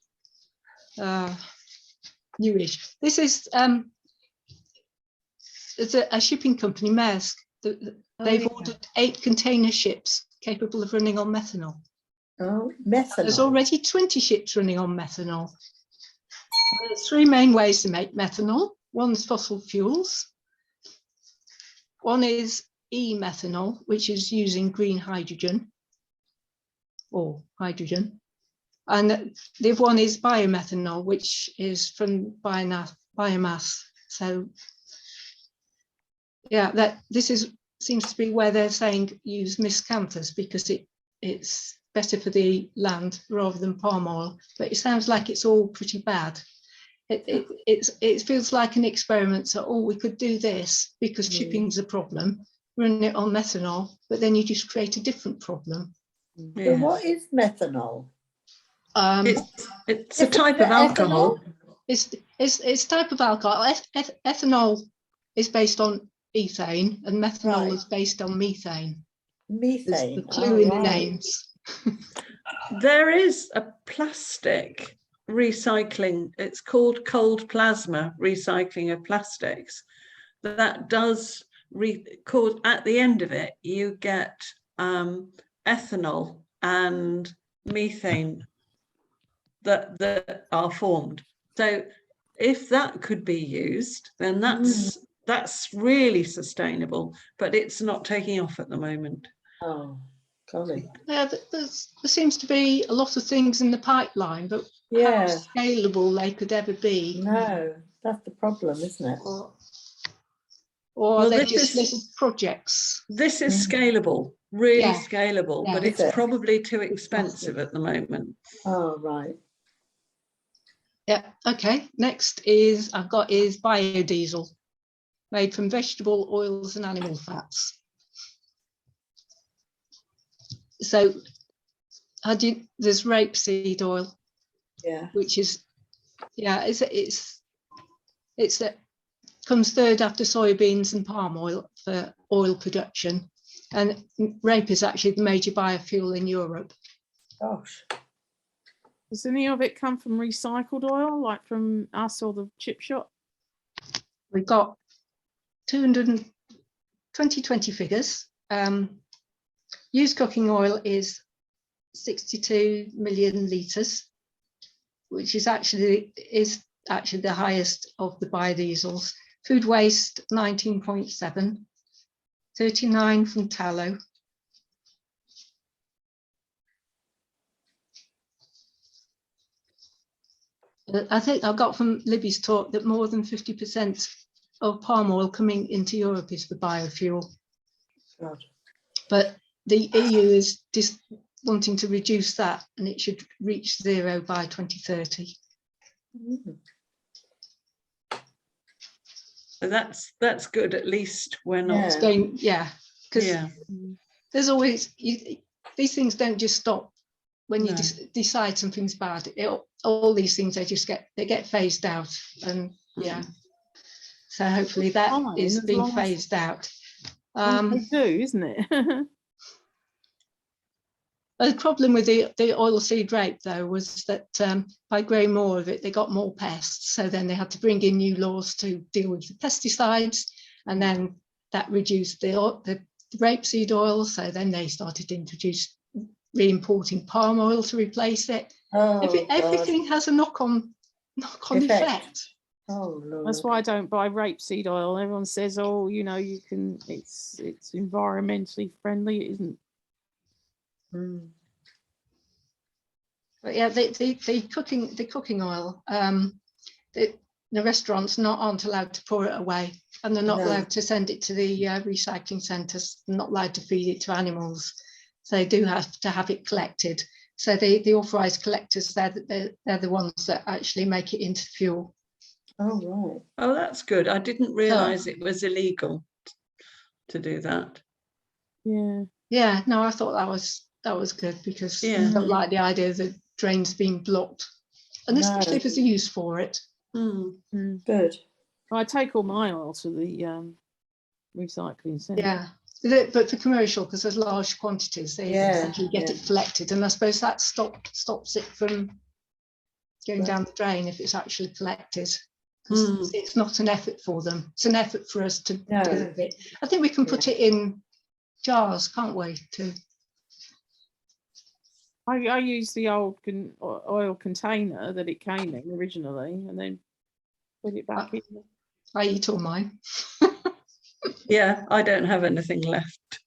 newish. This is it's a shipping company, Maersk. They've ordered 8 container ships capable of running on methanol. Oh, methanol. There's already 20 ships running on methanol. There's 3 main ways to make methanol. One is fossil fuels. One is e-methanol, which is using green hydrogen or hydrogen. And the other one is biomethanol, which is from biomass. So Yeah, that seems to be where they're saying use miscanthus because it's better for the land rather than palm oil. But it sounds like it's all pretty bad. It feels like an experiment. So, we could do this because shipping's a problem. Run it on methanol, but then you just create a different problem. So what is methanol? It's a type of alcohol. It's a type of alcohol. Ethanol is based on ethane, and methanol is based on methane. Methane. There's the clue in the names. There is a plastic recycling. It's called cold plasma recycling of plastics. That does at the end of it, you get ethanol and methane that are formed. So if that could be used, then that's really sustainable, but it's not taking off at the moment. Oh, golly. Yeah, there seems to be a lot of things in the pipeline, but Yeah. how scalable they could ever be. No, that's the problem, isn't it? Or well, they're just little projects. This is scalable, really scalable, but it's probably too expensive at the moment. Oh, right. Yeah, okay. Next is biodiesel, made from vegetable oils and animal fats. So there's rapeseed oil, which is comes third after soybeans and palm oil for oil production, and rape is actually the major biofuel in Europe. Gosh. Does any of it come from recycled oil, like from us or the chip shop? We've got 2020 figures. Used cooking oil is 62 million litres, which is actually the highest of the biodiesels. Food waste 19.7, 39 from tallow. I think I got from Libby's talk that more than 50% of palm oil coming into Europe is for biofuel. God. But the EU is just wanting to reduce that, and it should reach zero by 2030. So that's good. At least we're not going. Because there's always these things don't just stop when you decide something's bad. All these things they get phased out, and so hopefully that is being phased out. They do, isn't it? The problem with the oilseed rape, though, was that by growing more of it, they got more pests. So then they had to bring in new laws to deal with the pesticides, and then that reduced the rapeseed oil. So then they started to introduce re-importing palm oil to replace it. Everything has a knock-on effect. Oh Lord. That's why I don't buy rapeseed oil. Everyone says, "Oh, you can. It's environmentally friendly." It isn't. But yeah, the cooking oil, the restaurants aren't allowed to pour it away, and they're not allowed to send it to the recycling centres. They're not allowed to feed it to animals, so they do have to have it collected. So the authorised collectors, they're the ones that actually make it into fuel. Oh right. Oh, that's good. I didn't realise it was illegal to do that. Yeah. No, I thought that was good, because I don't like the idea of the drains being blocked, and especially if there's a use for it. Good. I take all my oil to the recycling centre. Yeah, but for commercial, because there's large quantities, they actually get it collected, and I suppose that stops it from going down the drain if it's actually collected. It's not an effort for them. It's an effort for us to deal with it. I think we can put it in jars, can't we? I use the old oil container that it came in originally, and then put it back in. I eat all mine. Yeah, I don't have anything left.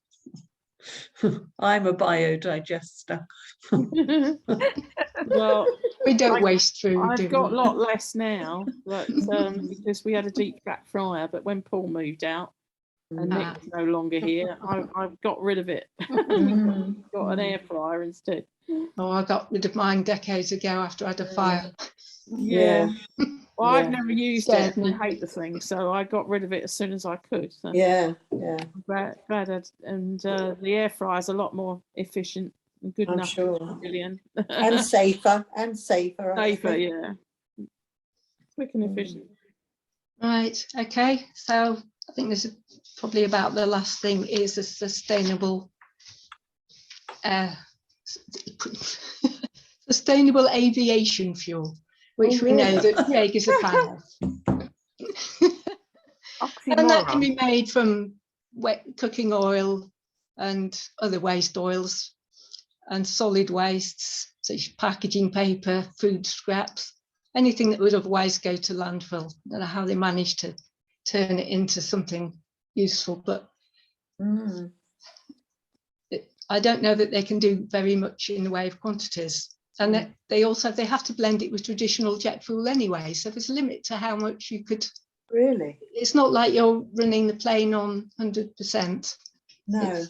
I'm a biodigester. Well, we don't waste food. I've got a lot less now, but because we had a deep fat fryer. But when Paul moved out, And Nick's no longer here. I've got rid of it. Mm. Got an air fryer instead. Oh, I got rid of mine decades ago after I had a fire. Yeah. Well, I've Yeah. never used Scared it. me. I hate the thing, so I got rid of it as soon as I could. So Yeah. I'm glad and the air fryer is a lot more efficient and good I'm enough. sure. Billion. And safer. I Safer, think. yeah. Quick and efficient. Right, okay, so I think this is probably about the last thing is a sustainable sustainable aviation fuel, which we know that Craig is a fan of. And that can be made from wet cooking oil and other waste oils and solid wastes, such as packaging paper, food scraps, anything that would otherwise go to landfill. I don't know how they managed to turn it into something useful, but I don't know that they can do very much in the way of quantities. And that they have to blend it with traditional jet fuel anyway. So there's a limit to how much you could. Really? It's not like you're running the plane on 100%. No,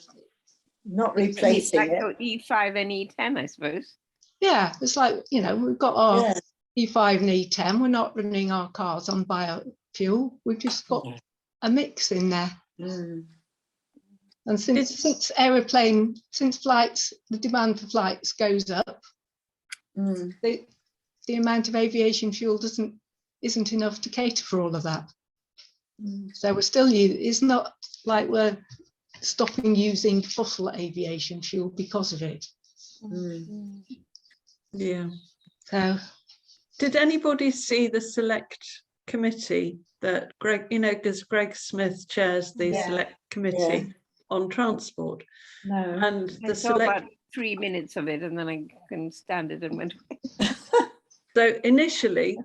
not replacing like it. E5 and E10, I suppose. Yeah, it's like, you know, we've got our Yeah. E5 and E10. We're not running our cars on biofuel. We've just got a mix in there. Mm. And since flights, the demand for flights goes up, the amount of aviation fuel isn't enough to cater for all of that. So we're still it's not like we're stopping using fossil aviation fuel because of it. Yeah. So did anybody see the select committee that Greg, you know, because Greg Smith chairs the select committee on transport? No. And I the saw select about 3 minutes of it and then I couldn't stand it and went. So initially,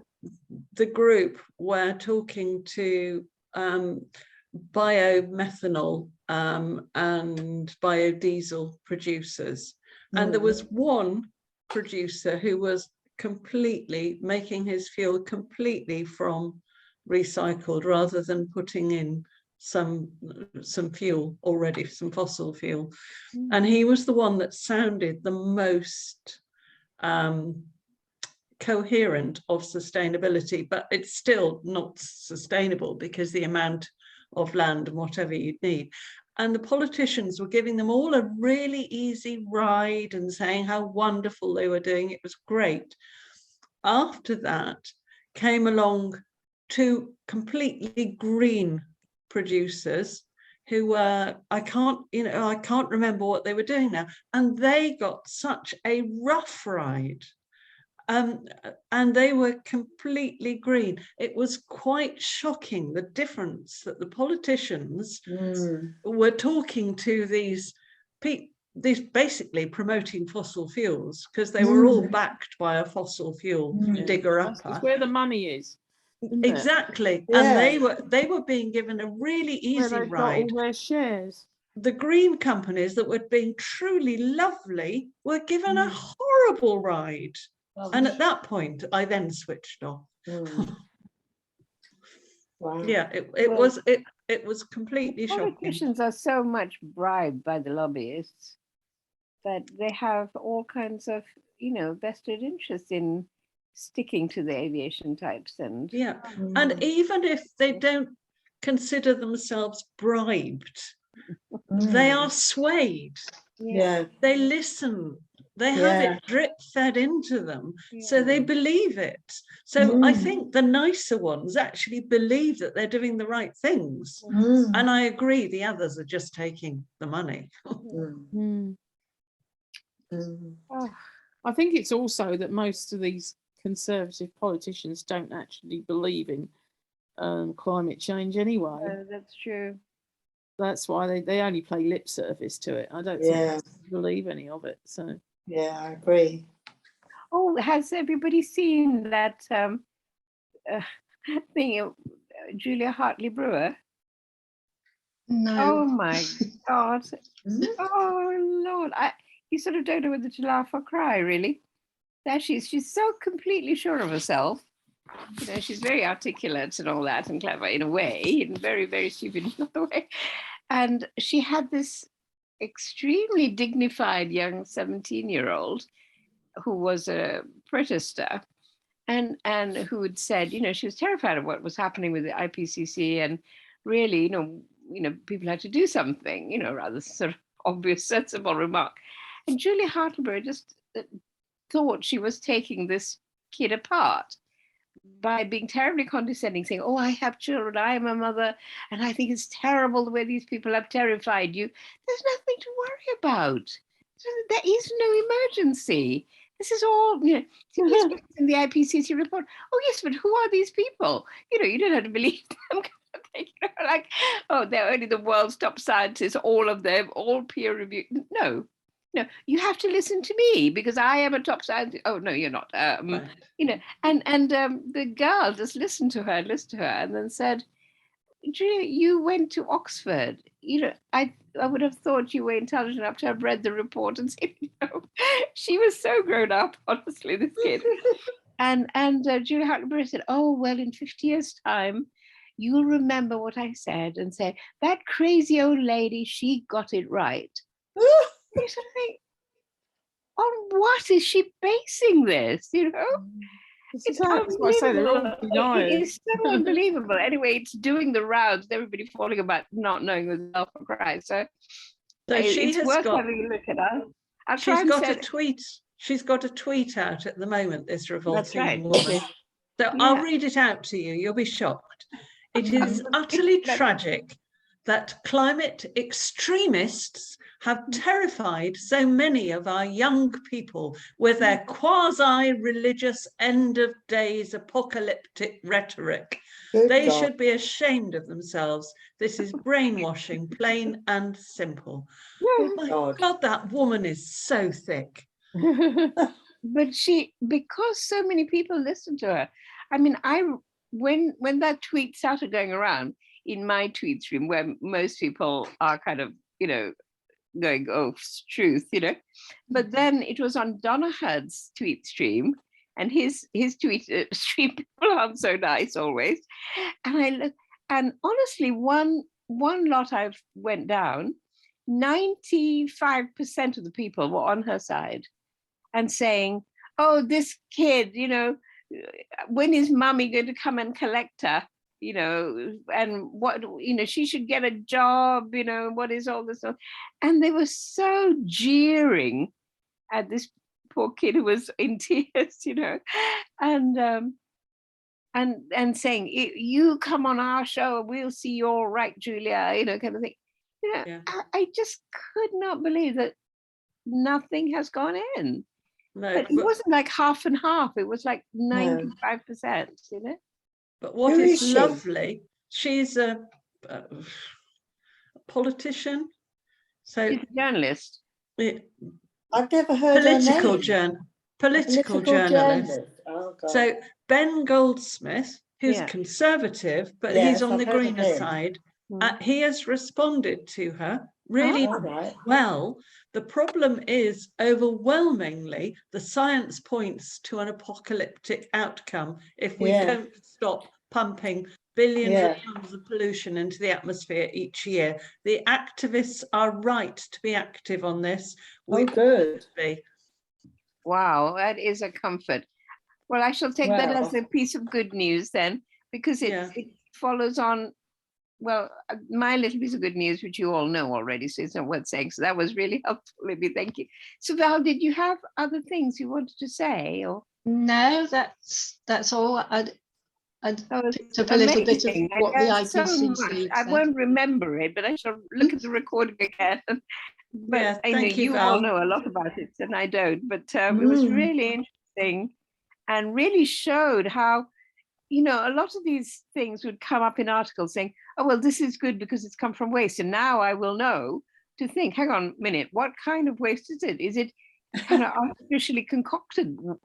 the group were talking to biomethanol and biodiesel producers. And there was one producer who was completely making his fuel completely from recycled rather than putting in some fuel already, some fossil fuel. And he was the one that sounded the most coherent of sustainability, but it's still not sustainable because the amount of land and whatever you'd need. And the politicians were giving them all a really easy ride and saying how wonderful they were doing. It was great. After that came along two completely green producers who were, I can't remember what they were doing now. And they got such a rough ride. And they were completely green. It was quite shocking, the difference that the politicians were talking to these basically promoting fossil fuels, because they were all backed by a fossil fuel digger-upper. That's where the money is. Exactly. And they were being given a really easy where ride. Got all their shares. The green companies that were being truly lovely were given a horrible ride. And at that point, I then switched off. Wow. Yeah, it was completely shocking. Politicians are so much bribed by the lobbyists that they have all kinds of, vested interest in sticking to the aviation types. And and even if they don't consider themselves bribed, they are swayed. They listen. They have it drip fed into them, so they believe it. So I think the nicer ones actually believe that they're doing the right things. And I agree, the others are just taking the money. I think it's also that most of these conservative politicians don't actually believe in climate change anyway. That's true. That's why they only play lip service to it. I don't think they believe any of it. So I agree. Oh, has everybody seen that thing of Julia Hartley Brewer? no. Oh my God. Oh Lord. You sort of don't know whether to laugh or cry, really. There she's so completely sure of herself. You know, she's very articulate and all that, and clever in a way, and very, very stupid in another way. And she had this extremely dignified young 17-year-old who was a protester, and who had said, you know, she was terrified of what was happening with the IPCC, and really, you know, people had to do something, you know, rather sort of obvious, sensible remark. And Julia Hartlebury just thought she was taking this kid apart by being terribly condescending, saying, oh, I have children, I am a mother, and I think it's terrible the way these people have terrified you. There's nothing to worry about. There is no emergency. This is all, you know, yes, in the IPCC report. Oh, yes, but who are these people? You know, you don't have to believe them. You know, like, oh, they're only the world's top scientists, all of them, all peer reviewed. No, no, you have to listen to me because I am a top scientist. Oh, no, you're not. Right. You know, and the girl just listened to her, and then said, Julia, you went to Oxford. You know, I would have thought you were intelligent enough to have read the report and said, you know, she was so grown up, honestly, this kid. and Julia Huckleberry said, oh, well, in 50 years' time, you'll remember what I said and say, that crazy old lady, she got it right. You sort of think, on what is she basing this, you know? It's That's what I say, they're all unbelievable. deniers. It is so unbelievable. Anyway, it's doing the rounds. Everybody falling about not knowing the self for Christ. So she it's has worth got, having a look at her. I'll try she's and got a send- tweet. She's got a tweet out at the moment, this revolting right. woman. So I'll read it out to you. You'll be shocked. It is utterly tragic that climate extremists have terrified so many of our young people with their quasi-religious end of days apocalyptic rhetoric. They should be ashamed of themselves. This is brainwashing, plain and simple. Oh my God, that woman is so thick. But because so many people listen to her. I mean, when that tweet started going around in my tweet stream, where most people are kind of, you know, going, oh, truth, you know, but then it was on Donahad's tweet stream, and his tweet stream people aren't so nice always. And I look, and honestly, one lot I went down, 95% of the people were on her side and saying, oh, this kid, you know, when is mommy going to come and collect her? You know, and what, you know, she should get a job, you know, what is all this? And they were so jeering at this poor kid who was in tears, you know, and saying, you come on our show, we'll see you all right, Julia, you know, kind of thing. You know, Yeah. I just could not believe that nothing has gone in. No, But it wasn't like half and half. It was like 95%, you know? but what Who is is she? lovely, she's a politician. So She's a journalist. I've never heard her political name. political journalist. Oh, God. So Ben Goldsmith, who's Yeah. conservative, but Yes, he's on I've the heard of greener him. side. He has responded to her really All right. well. The problem is overwhelmingly the science points to an apocalyptic outcome if we don't stop pumping billions of tons of pollution into the atmosphere each year. The activists are right to be active on this. We good. be. Wow, that is a comfort. Well, I shall take that as a piece of good news then, because it follows on. Well, my little piece of good news, which you all know already, so it's not worth saying. So that was really helpful, Libby. Thank you. So Val, did you have other things you wanted to say, or? No, that's all. I'd picked up a Amazing. little bit of what the IPCC said. I won't remember it, but I shall look at the recording again. But I know you all know a lot about it, and I don't. But it was really interesting, and really showed how, you know, a lot of these things would come up in articles saying, oh, well, this is good because it's come from waste. And now I will know to think, hang on a minute, what kind of waste is it? Is it kind of artificially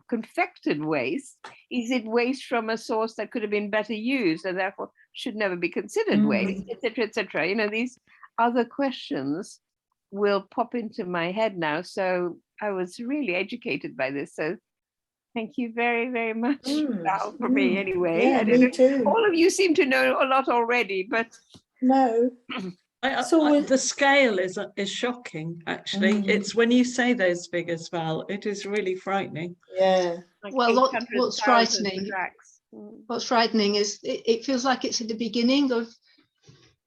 confected waste? Is it waste from a source that could have been better used and therefore should never be considered waste, etc., etc.? You know, these other questions will pop into my head now. So I was really educated by this. So Thank you very, very much, Mm, Val, for me anyway. Yeah, I don't me know. too. All of you seem to know a lot already, but No, The scale is shocking, actually. It's when you say those figures, Val, it is really frightening. yeah, like Well, 800,000 what's frightening, tracks. what's frightening is it feels like it's at the beginning of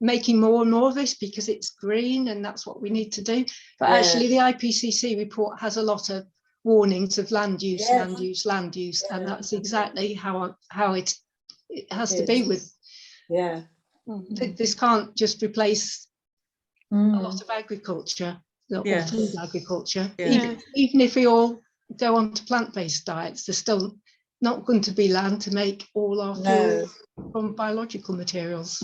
making more and more of this because it's green and that's what we need to do. But Yeah. actually the IPCC report has a lot of warnings of land use, Yes. land use, land use, and Yeah. that's exactly how it has to It be is. with. yeah. This can't just replace a Mm. lot of agriculture or Yeah. food agriculture. Yeah. Even if we all go on to plant-based diets, there's still not going to be land to make all our fuel from biological materials.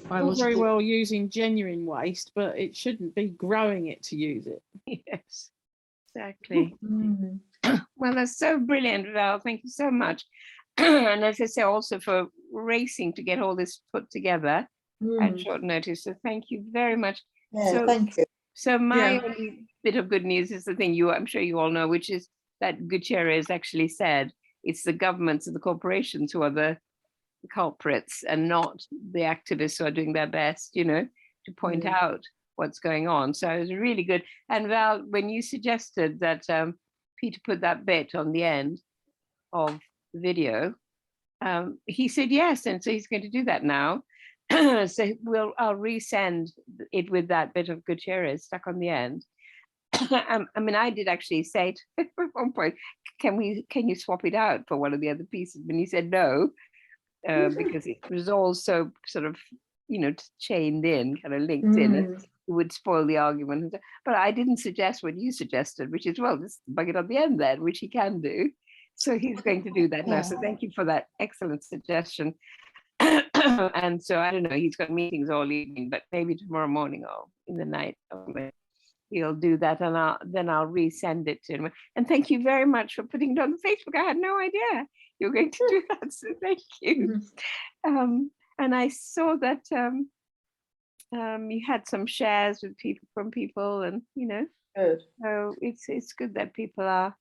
All very well using genuine waste, but it shouldn't be growing it to use it. Yes, exactly. Mm. Well, that's so brilliant, Val. Thank you so much. And as I say, also for racing to get all this put together at short notice. So thank you very much. Yeah, So- thank you. So my Yeah. only bit of good news is the thing I'm sure you all know, which is that Gutierrez actually said it's the governments and the corporations who are the culprits and not the activists who are doing their best, to point out what's going on. So it was really good. And Val, when you suggested that Peter put that bit on the end of the video, he said yes, and so he's going to do that now. So I'll resend it with that bit of Gutierrez stuck on the end. I mean, I did actually say at one point, can you swap it out for one of the other pieces? And he said no, because it was all so sort of, chained in, kind of linked in. It would spoil the argument. But I didn't suggest what you suggested, which is, well, just bug it on the end then, which he can do. So he's going to do that now. So thank you for that excellent suggestion. And so I don't know, he's got meetings all evening, but maybe tomorrow morning or in the night he'll do that, and then I'll resend it to him. And thank you very much for putting it on Facebook. I had no idea you were going to do that, so thank you. And I saw that you had some shares with from people, and Good. so it's good that people are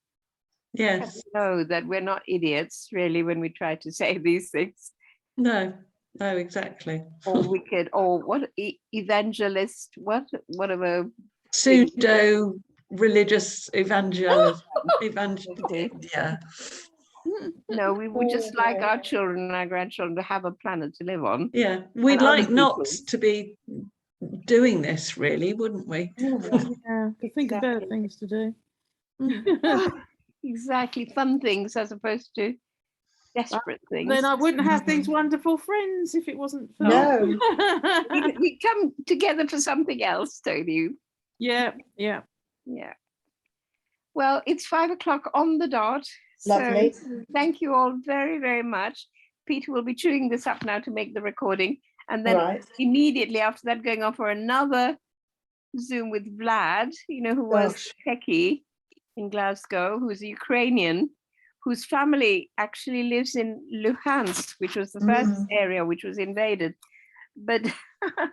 Yes. know that we're not idiots really when we try to say these things. No, exactly. Or wicked, or what evangelist, whatever. Pseudo religious evangelism. Yeah. No, we would just like our children and our grandchildren to have a planet to live on. Yeah. We'd And other like not people. to be doing this, really, wouldn't we? Yeah, think of better Exactly. things to do. Exactly, fun things as opposed to desperate things. Then I wouldn't have these wonderful friends if it wasn't for No. we come together for something else, don't you? Yeah. Yeah. Well, it's 5 o'clock on the dot. Lovely. So thank you all very, very much. Peter will be chewing this up now to make the recording. And then Right. immediately after that, going on for another Zoom with Vlad, who was techie in Glasgow, who's a Ukrainian, whose family actually lives in Luhansk, which was the first area which was invaded. But I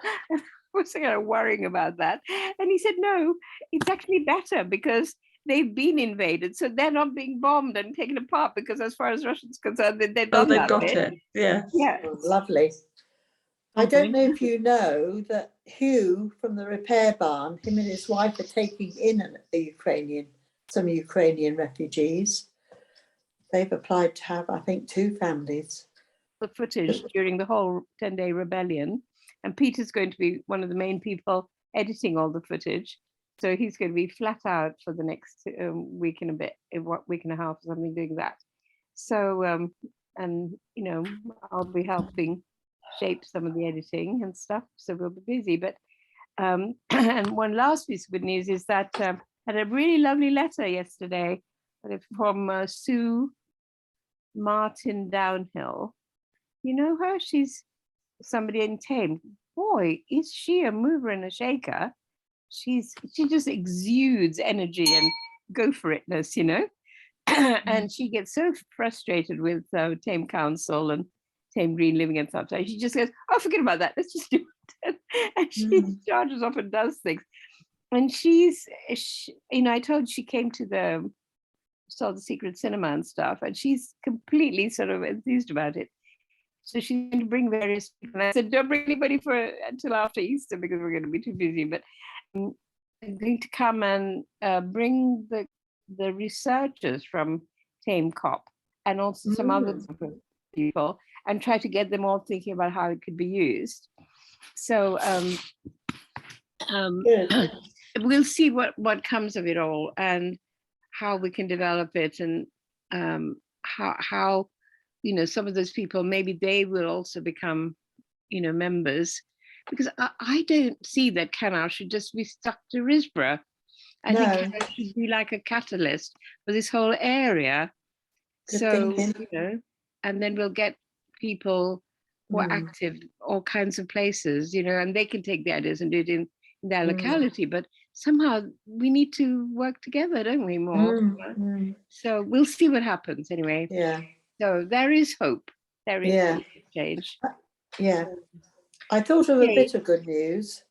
was kind of worrying about that. And he said, no, it's actually better because they've been invaded. So they're not being bombed and taken apart because as far as Russians concerned, they've done they've that got bit. it. Yeah. Yeah. Oh, lovely. I don't know if you know that Hugh from the repair barn, him and his wife are taking in some Ukrainian refugees. They've applied to have, I think, 2 families. The footage during the whole 10-day rebellion. And Peter's going to be one of the main people editing all the footage. So he's going to be flat out for the next week and a half or something doing that. So, and, I'll be helping shape some of the editing and stuff. So we'll be busy. But, and one last piece of good news is that I had a really lovely letter yesterday from Sue Martin Downhill. You know her? She's somebody in Tame. Boy, is she a mover and a shaker. She just exudes energy and go for itness, and she gets so frustrated with Tame Council and Tame Green Living and stuff. So she just goes, oh, forget about that. Let's just do it. And she charges off and does things. And I told she came to the saw the Secret Cinema and stuff, and she's completely sort of enthused about it. So she's going to bring various people. And I said, don't bring anybody until after Easter because we're going to be too busy. But I'm going to come and bring the researchers from Tame Cop and also some other people and try to get them all thinking about how it could be used. So we'll see what comes of it all and how we can develop it, and how some of those people, maybe they will also become members, because I don't see that Canal should just be stuck to Risborough. I think Canal should be like a catalyst for this whole area. Good So thinking. and then we'll get people who are active all kinds of places, and they can take the ideas and do it in their locality, but somehow we need to work together, don't we, more? So we'll see what happens anyway. Yeah. So there is hope. There is hope for change. Yeah. I thought of a bit of good news.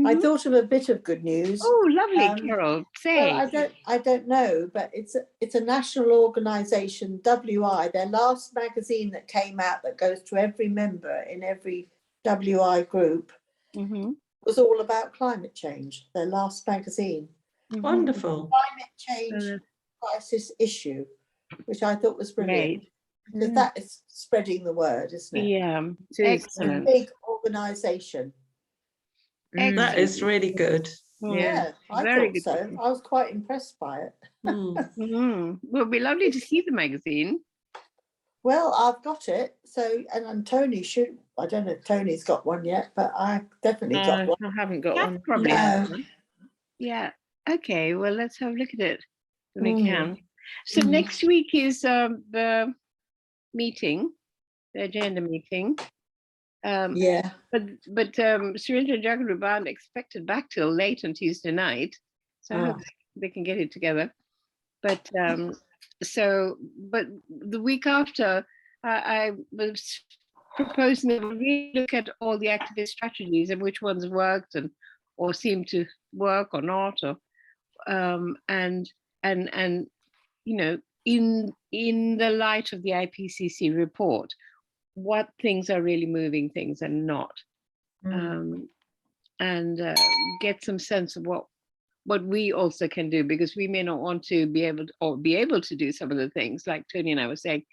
I thought of a bit of good news. Oh, lovely, Carol. Say. Well, I don't know, but it's a national organisation, WI. Their last magazine that came out that goes to every member in every WI group was all about climate change. Their last magazine. Wonderful. Climate change crisis issue, which I thought was brilliant. Great. Because that is spreading the word, isn't it? Yeah, It's a big organisation. That is really good. Yeah, I very thought good. so. I was quite impressed by it. Well, it'd be lovely to see the magazine. Well, I've got it. So, and Tony should. I don't know if Tony's got one yet, but I definitely got one. I haven't got one. Probably. No. Yeah. Okay. Well, let's have a look at it when we can. So next week is the meeting, the agenda meeting. Yeah. But Surendra and Jagarup aren't expected back till late on Tuesday night, so I hope they can get it together. But but the week after, I was proposing that we really look at all the activist strategies and which ones worked or seem to work or not, or and in the light of the IPCC report, what things are really moving things and not, and get some sense of what we also can do, because we may not want to be able to do some of the things like Tony and I were saying,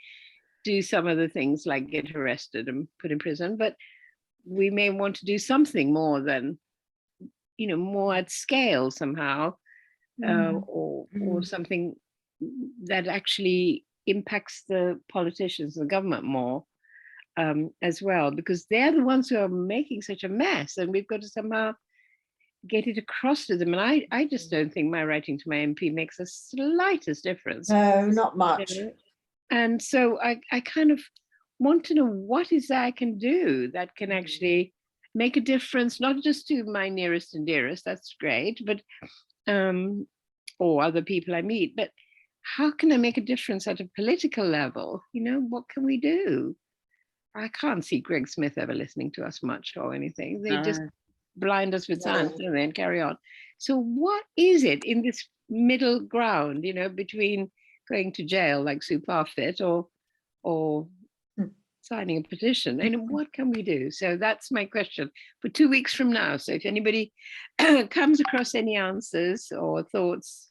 do some of the things like get arrested and put in prison, but we may want to do something more than, more at scale somehow, or something that actually impacts the politicians and the government more, as well, because they're the ones who are making such a mess, and we've got to somehow get it across to them. And I just don't think my writing to my MP makes the slightest difference. No, not much. And so I kind of want to know what is that I can do that can actually make a difference, not just to my nearest and dearest, that's great, but or other people I meet, but how can I make a difference at a political level? What can we do? I can't see Greg Smith ever listening to us much or anything. They just blind us with science and then carry on. So what is it in this middle ground, between going to jail like Sue Parfit or signing a petition? And what can we do? So that's my question for 2 weeks from now. So if anybody comes across any answers or thoughts,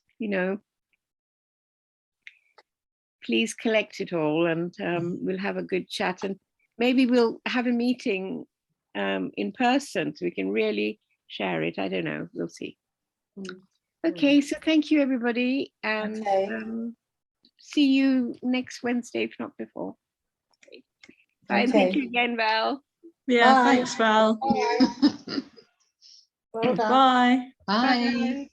please collect it all, and we'll have a good chat, and maybe we'll have a meeting in person so we can really share it. I don't know. We'll see. Okay, so thank you, everybody, and see you next Wednesday, if not before. Bye, and thank you again, Val. Yeah, Bye. thanks, Val. Well done. Bye. Bye. Bye.